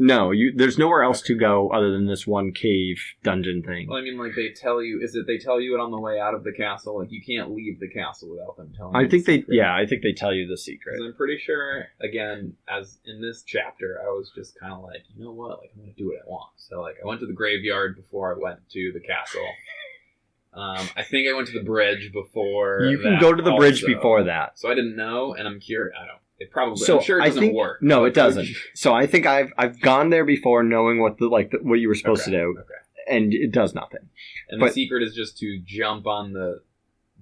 No, there's nowhere else to go other than this one cave dungeon thing. Well, I mean, like, they tell you it on the way out of the castle? Like, you can't leave the castle without them telling you. I think they tell you the secret. 'Cause I'm pretty sure, again, as in this chapter, I was just kind of like, you know what? Like, I'm going to do what I want. So, like, I went to the graveyard before I went to the castle. I think I went to the bridge before. You can go to the bridge before that. So I didn't know, and I'm curious. It probably. So I'm sure it doesn't work. No, it doesn't. So I think I've gone there before, knowing what what you were supposed to do, and it does nothing. And the secret is just to jump on the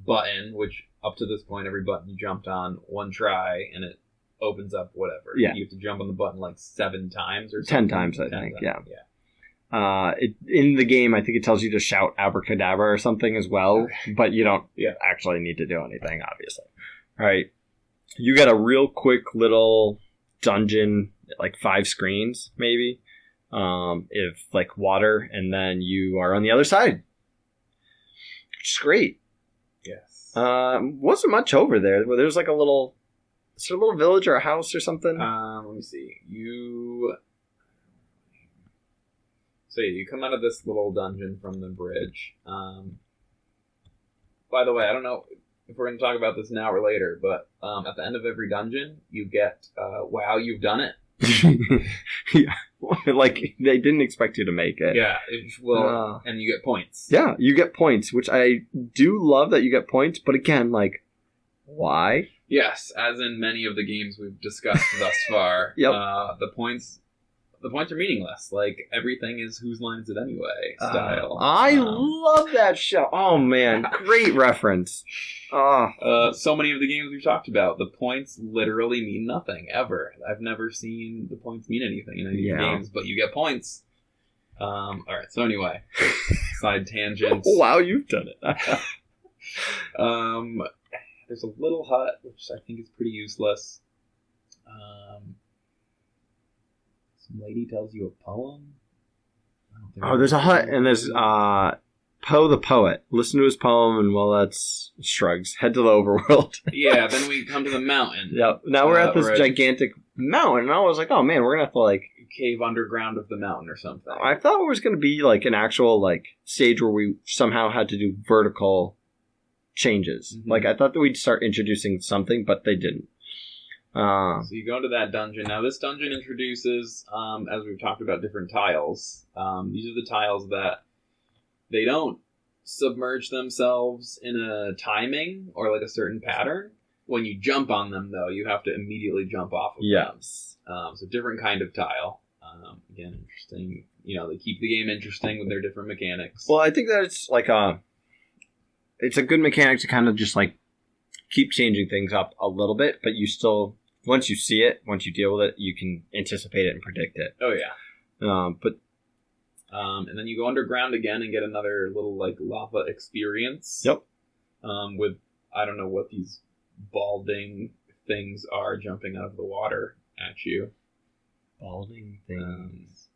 button, which up to this point, every button you jumped on one try, and it opens up whatever. Yeah. You have to jump on the button like 7 times or 10 times, I think. Yeah. In the game, I think it tells you to shout abracadabra or something as well, but you don't actually need to do anything, obviously. All right. You got a real quick little dungeon, like 5 screens, maybe, if like water, and then you are on the other side. Which is great. Yes. Wasn't much over there. There's like a little village or a house or something. Let me see. So you come out of this little dungeon from the bridge. By the way, I don't know if we're going to talk about this now or later, but at the end of every dungeon, you get, wow, you've done it. Yeah. Like, they didn't expect you to make it. Yeah. And you get points. Yeah, you get points, which I do love that you get points, but again, like, why? Yes, as in many of the games we've discussed thus far. Yep. The points are meaningless. Like, everything is whose line is it anyway style. I love that show. Oh, man. Great reference. So many of the games we've talked about, the points literally mean nothing, ever. I've never seen the points mean anything in any games, but you get points. Alright, so anyway. Side tangent. Wow, you've done it. There's a little hut, which I think is pretty useless. Some lady tells you a poem. There's a hut, and there's Poe the poet. Listen to his poem, and that's shrugs. Head to the overworld. Yeah, then we come to the mountain. Yep. Now we're at this gigantic mountain, and I was like, oh man, we're gonna have to like cave underground of the mountain or something. I thought it was gonna be like an actual like stage where we somehow had to do vertical changes. Mm-hmm. Like, I thought that we'd start introducing something, but they didn't. So you go into that dungeon. Now, this dungeon introduces, as we've talked about, different tiles. These are the tiles that they don't submerge themselves in a timing or like a certain pattern. When you jump on them, though, you have to immediately jump off of them. So different kind of tile. Again, interesting. You know, they keep the game interesting with their different mechanics. Well, I think that it's like it's a good mechanic to kind of just like keep changing things up a little bit, but you still, once you see it, once you deal with it, you can anticipate it and predict it. Oh yeah. And then you go underground again and get another little like lava experience. Yep. With, I don't know what these balding things are jumping out of the water at you. Balding things.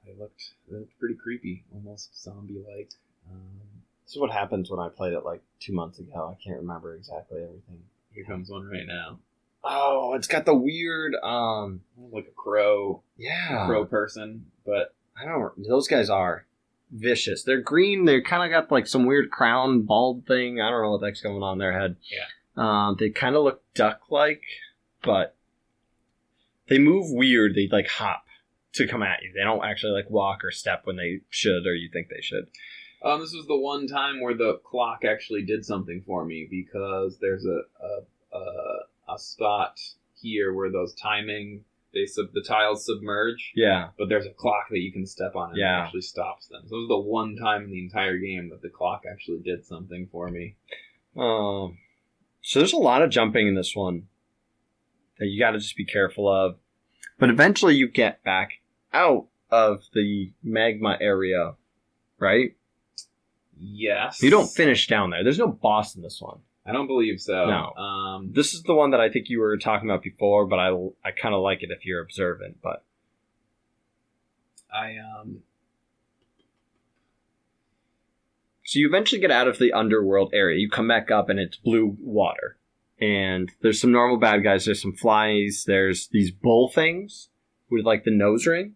They looked pretty creepy, almost zombie-like. This is what happens when I played it like 2 months ago. I can't remember exactly everything. Here comes one right now. Oh, it's got the weird, like a crow. Yeah. Crow person, but I don't know. Those guys are vicious. They're green. They kind of got like some weird crown bald thing. I don't know what the heck's going on in their head. Yeah. They kind of look duck-like, but they move weird. They like hop. to come at you. They don't actually like walk or step when they should or you think they should. This was the one time where the clock actually did something for me, because there's a spot here where those timing, the tiles submerge. Yeah. But there's a clock that you can step on and it actually stops them. So it was the one time in the entire game that the clock actually did something for me. So there's a lot of jumping in this one that you got to just be careful of. But eventually you get back out of the magma area, right? Yes. You don't finish down there. There's no boss in this one. I don't believe so. No. This is the one that I think you were talking about before, but I kind of like it if you're observant. But So you eventually get out of the underworld area. You come back up and it's blue water. And there's some normal bad guys. There's some flies. There's these bull things with like the nose ring.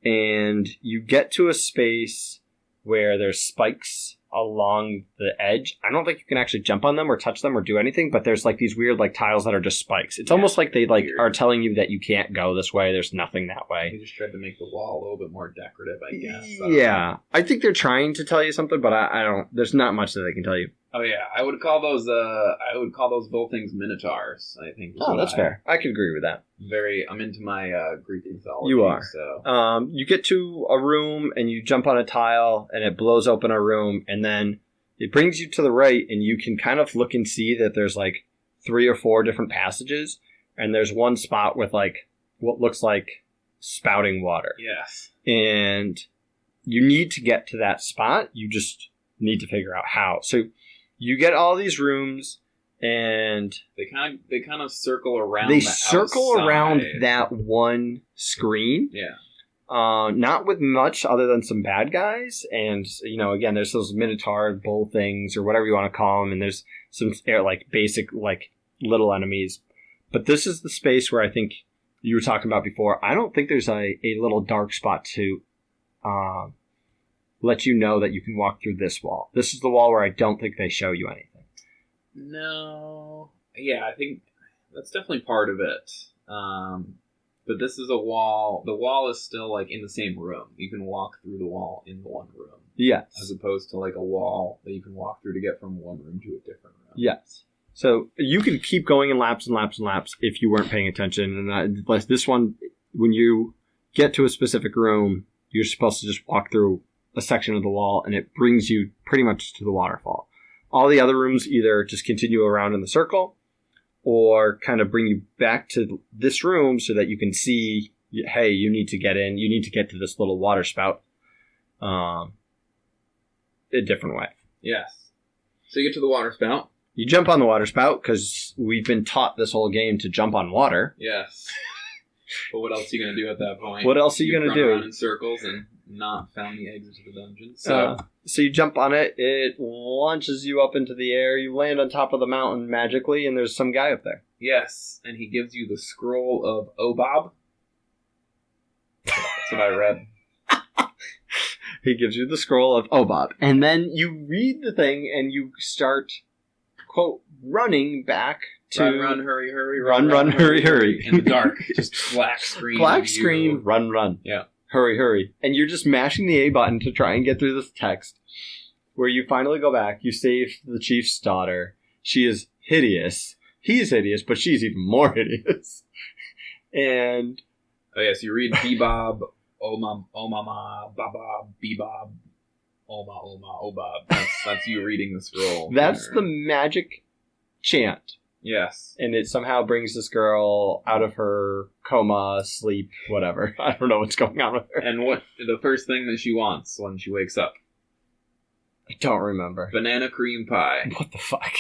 And you get to a space where there's spikes along the edge. I don't think you can actually jump on them or touch them or do anything, but there's like these weird like tiles that are just spikes. It's almost like they like weird. Are telling you that you can't go this way. There's nothing that way. They just tried to make the wall a little bit more decorative, I guess. Yeah. I think they're trying to tell you something, but I don't. There's not much that they can tell you. Oh yeah, I would call those bull things minotaurs, I think. Oh, that's fair. I can agree with that. I'm into my Greek mythology. You are. So. You get to a room and you jump on a tile and it blows open a room, and then it brings you to the right and you can kind of look and see that there's like 3 or 4 different passages, and there's one spot with like what looks like spouting water. Yes. And you need to get to that spot. You just need to figure out how. So you get all these rooms, and they kind of circle around. They circle around that one screen. Yeah. Not with much other than some bad guys, and again, there's those minotaur bull things or whatever you want to call them, and there's some like basic like little enemies. But this is the space where I think you were talking about before. I don't think there's a little dark spot to let you know that you can walk through this wall. This is the wall where I don't think they show you anything. No. Yeah, I think that's definitely part of it. But this is a wall. The wall is still like in the same room. You can walk through the wall in the one room. Yes. As opposed to like a wall that you can walk through to get from one room to a different room. Yes. So you could keep going in laps and laps and laps if you weren't paying attention. And this one, when you get to a specific room, you're supposed to just walk through a section of the wall, and it brings you pretty much to the waterfall. All the other rooms either just continue around in the circle or kind of bring you back to this room so that you can see, hey, you need to get in. You need to get to this little water spout a different way. Yes. So you get to the water spout. You jump on the water spout because we've been taught this whole game to jump on water. Yes. But what else are you going to do at that point? What else are you going to do? Run around in circles and not found the exit to the dungeon. So you jump on it. It launches you up into the air. You land on top of the mountain magically, and there's some guy up there. Yes, and he gives you the scroll of Obob. That's what I read. He gives you the scroll of Obob. And then you read the thing, and you start, quote, running back to... Run, hurry, hurry. Run, hurry, hurry. In the dark. Just black screen. Black screen, run. Yeah. Hurry, hurry. And you're just mashing the A button to try and get through this text, where you finally go back. You save the chief's daughter. She is hideous. He's hideous, but she's even more hideous. And... Oh, yes, you read Bebob, Omama, Baba, Bebob, Oma, Obob. That's you reading the scroll. That's the magic chant. Yes. And it somehow brings this girl out of her coma, sleep, whatever. I don't know what's going on with her. And what the first thing that she wants when she wakes up? I don't remember. Banana cream pie. What the fuck?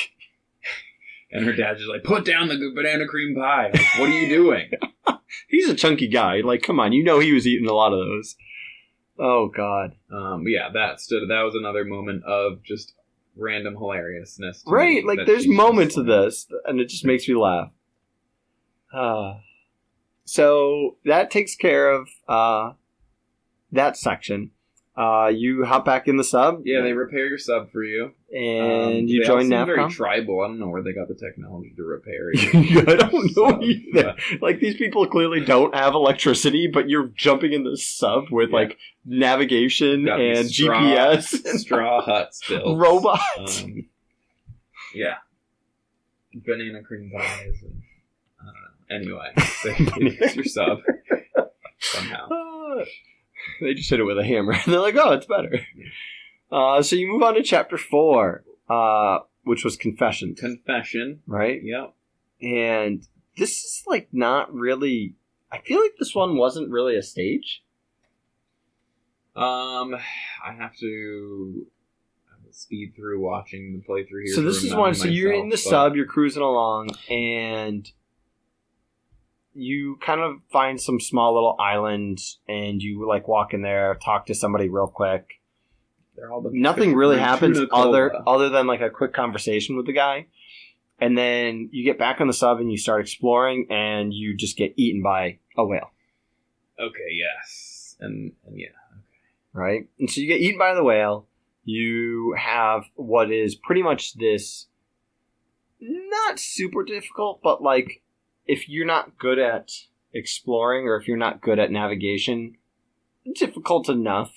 And her dad's just like, put down the banana cream pie. Like, what are you doing? He's a chunky guy. Like, come on. You know he was eating a lot of those. Oh, God. Yeah, that was another moment of just random hilariousness. Right, like there's moments of this, and it just makes me laugh. So that takes care of that section. You hop back in the sub. Yeah, they repair your sub for you. And you join NAFCOM. Very tribal. I don't know where they got the technology to repair I don't know either. Like, these people clearly don't have electricity, but you're jumping in the sub with, like, navigation and GPS. Straw huts built. Robots. Yeah. Banana cream pies. And, I don't know. Anyway, they fix your sub. Somehow. They just hit it with a hammer. And they're like, oh, it's better. So you move on to chapter 4, which was Confession. Confession. Right? Yep. And this is, like, not really... I feel like this one wasn't really a stage. I have to speed through watching the playthrough here. So this is one... So you're in the sub, you're cruising along, and... you kind of find some small little islands, and you, like, walk in there, talk to somebody real quick. Nothing really happens other than, like, a quick conversation with the guy. And then you get back on the sub, and you start exploring, and you just get eaten by a whale. Okay, yes. And yeah. Okay. Right? And so you get eaten by the whale. You have what is pretty much this... not super difficult, but, like... if you're not good at exploring or if you're not good at navigation, difficult enough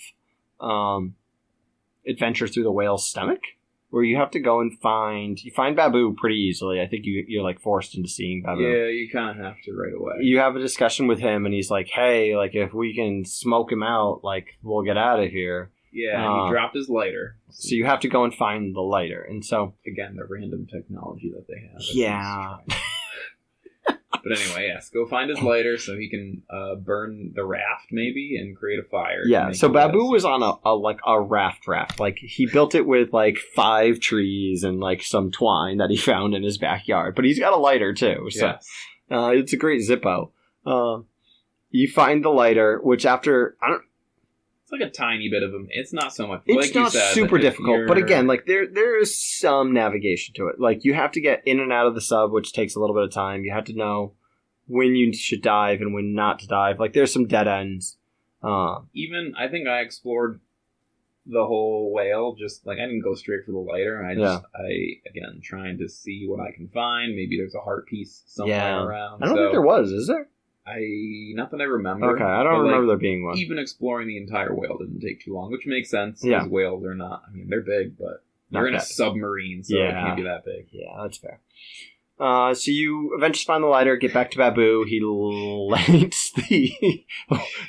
adventure through the whale's stomach, where you have to go and find Babu pretty easily. I think you're like forced into seeing Babu. Yeah, you kind of have to right away. You have a discussion with him, and he's like, "Hey, like if we can smoke him out, like we'll get out of here." Yeah, and he dropped his lighter. So you have to go and find the lighter, and so again, the random technology that they have. Yeah. But anyway, yes, go find his lighter so he can burn the raft maybe and create a fire. Yeah, so Babu was on a raft. Like, he built it with, like, 5 trees and, like, some twine that he found in his backyard. But he's got a lighter, too. So yes. It's a great Zippo. You find the lighter, which after... It's like a tiny bit of them. It's not so much. It's like not you said, super difficult, but again, like there is some navigation to it. Like you have to get in and out of the sub, which takes a little bit of time. You have to know when you should dive and when not to dive. Like there's some dead ends. Even I think I explored the whole whale. Just like I didn't go straight for the lighter. I again trying to see what I can find. Maybe there's a heart piece somewhere around. I don't think there was. Is there? Not that I remember. Okay, I don't remember there being one. Even exploring the entire whale didn't take too long, which makes sense. Because whales are not, I mean, they're big, but they're in a submarine, so it can't be that big. Yeah, that's fair. So you eventually find the lighter, get back to Babu. He lights the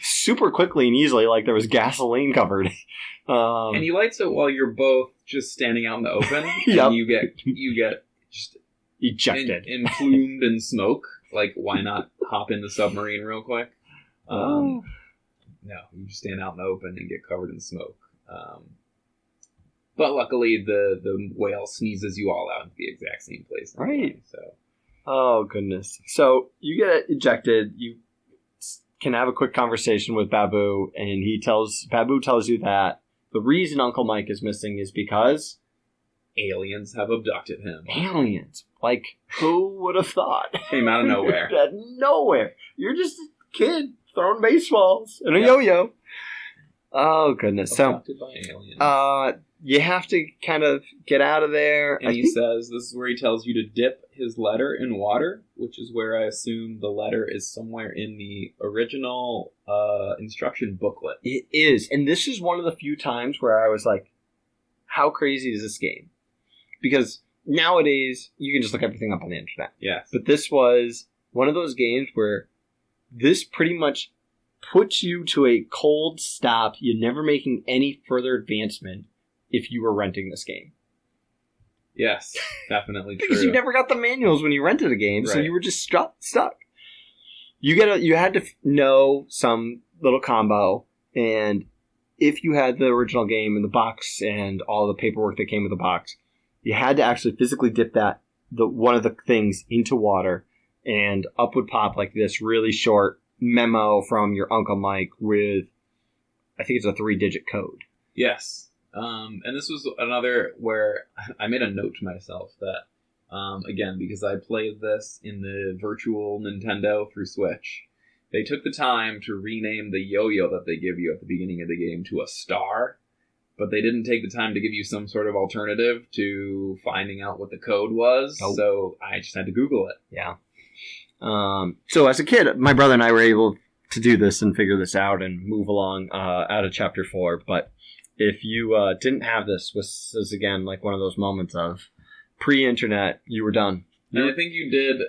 super quickly and easily, like there was gasoline covered. And he lights it while you're both just standing out in the open. Yep. And you get just ejected, plumed in smoke. Like, why not hop in the submarine real quick? No, you just stand out in the open and get covered in smoke. But luckily, the whale sneezes you all out at the exact same place. Right. So. Oh, goodness. So you get ejected. You can have a quick conversation with Babu, and Babu tells you that the reason Uncle Mike is missing is because... aliens have abducted him. Aliens. Like, who would have thought? Came out of nowhere. Out of nowhere. You're just a kid throwing baseballs and a yo-yo. Oh, goodness. Abducted by aliens. You have to kind of get out of there. And he says, this is where he tells you to dip his letter in water, which is where I assume the letter is somewhere in the original instruction booklet. It is. And this is one of the few times where I was like, how crazy is this game? Because nowadays, you can just look everything up on the internet. Yes. But this was one of those games where this pretty much puts you to a cold stop. You're never making any further advancement if you were renting this game. Yes, definitely true. Because you never got the manuals when you rented a game, so you were just stuck. You had to know some little combo, and if you had the original game in the box and all the paperwork that came with the box, you had to actually physically dip one of the things into water, and up would pop like this really short memo from your Uncle Mike with, I think it's a 3-digit code. Yes. And this was another where I made a note to myself that, again, because I played this in the virtual Nintendo through Switch, they took the time to rename the yo-yo that they give you at the beginning of the game to a star, but they didn't take the time to give you some sort of alternative to finding out what the code was, so I just had to Google it. Yeah. So as a kid, my brother and I were able to do this and figure this out and move along out of Chapter 4, but if you didn't have this, this is, again, like one of those moments of pre-internet, you were done. And I think you did...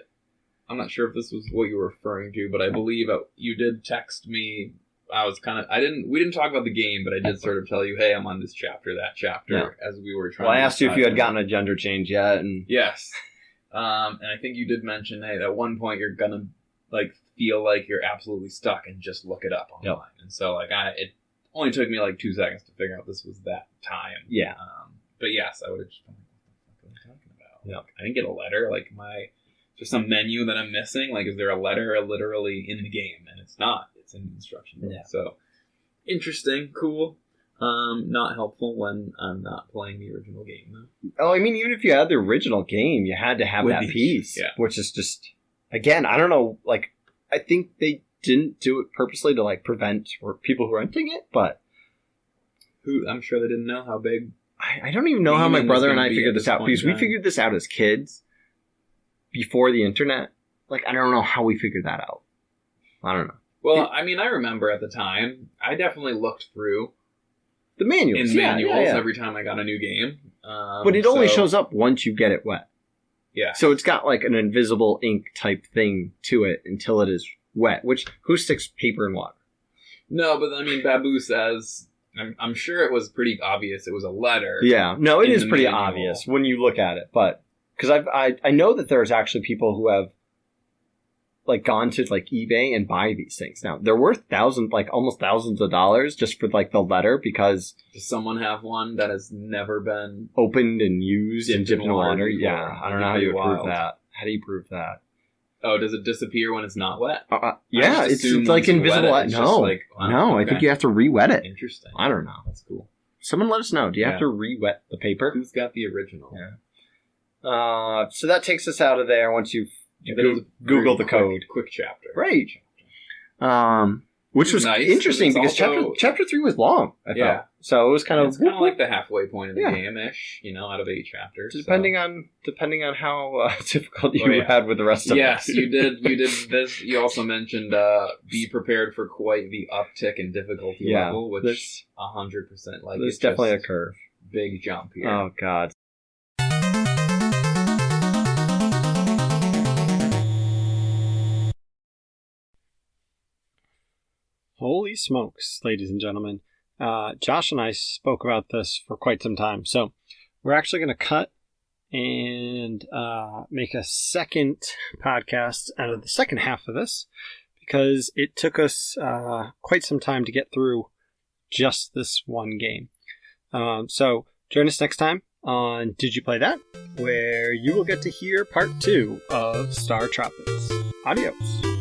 I'm not sure if this was what you were referring to, but I believe you did text me. I was kind of... We didn't talk about the game, but I did sort of tell you, hey, I'm on this chapter, that chapter, as we were trying. Well, I asked you if you had gotten a gender change yet. And yes. And I think you did mention, hey, at one point you're going to like feel like you're absolutely stuck and just look it up online. Yep. And so like it only took me like 2 seconds to figure out this was that time. Yeah. But yes, I would have just been like, what the fuck are we talking about? Yeah. Like, I didn't get a letter. Like there's some menu that I'm missing. Like, is there a letter literally in the game? And it's not. It's in the instruction book. Yeah. So, interesting, cool. Not helpful when I'm not playing the original game, though. Oh, I mean, even if you had the original game, you had to have that piece. Yeah. Which is just, again, I don't know, like, I think they didn't do it purposely to, like, prevent people who are renting it, but... I'm sure they didn't know how big... I don't even know how my brother and I figured this out, because we figured this out as kids. Before the internet, like, I don't know how we figured that out. I don't know. Well, I mean, I remember at the time, I definitely looked through the manuals. Every time I got a new game. But it only shows up once you get it wet. Yeah. So it's got like an invisible ink type thing to it until it is wet, which, who sticks paper in water? No, but I mean, Babu says, I'm sure it was pretty obvious it was a letter. Yeah. No, it is pretty obvious when you look at it, but... Because I know that there's actually people who have like gone to like eBay and buy these things. Now they're worth almost thousands of dollars just for like the letter, because does someone have one that has never been opened and used and dipped in water? Yeah, I don't know how you prove that. How do you prove that? Oh, does it disappear when it's not wet? Yeah, it's like invisible. I think you have to re-wet it. Interesting. I don't know. That's cool. Someone let us know. Do you have to re-wet the paper? Who's got the original? Yeah. So that takes us out of there once you've Googled the code. Quick chapter. Right. Which was nice, interesting because chapter 3 was long, I felt. So it was kind of like the halfway point of the game-ish, out of 8 chapters. Depending on how difficult you had with the rest of it. Yes, you did this. You also mentioned be prepared for quite the uptick in difficulty level, which 100% like there's definitely a curve. Big jump here. Oh, God. Holy smokes, ladies and gentlemen. Josh and I spoke about this for quite some time. So we're actually going to cut and make a second podcast out of the second half of this, because it took us quite some time to get through just this one game. So join us next time on Did You Play That?, where you will get to hear part 2 of Startropics. Adios.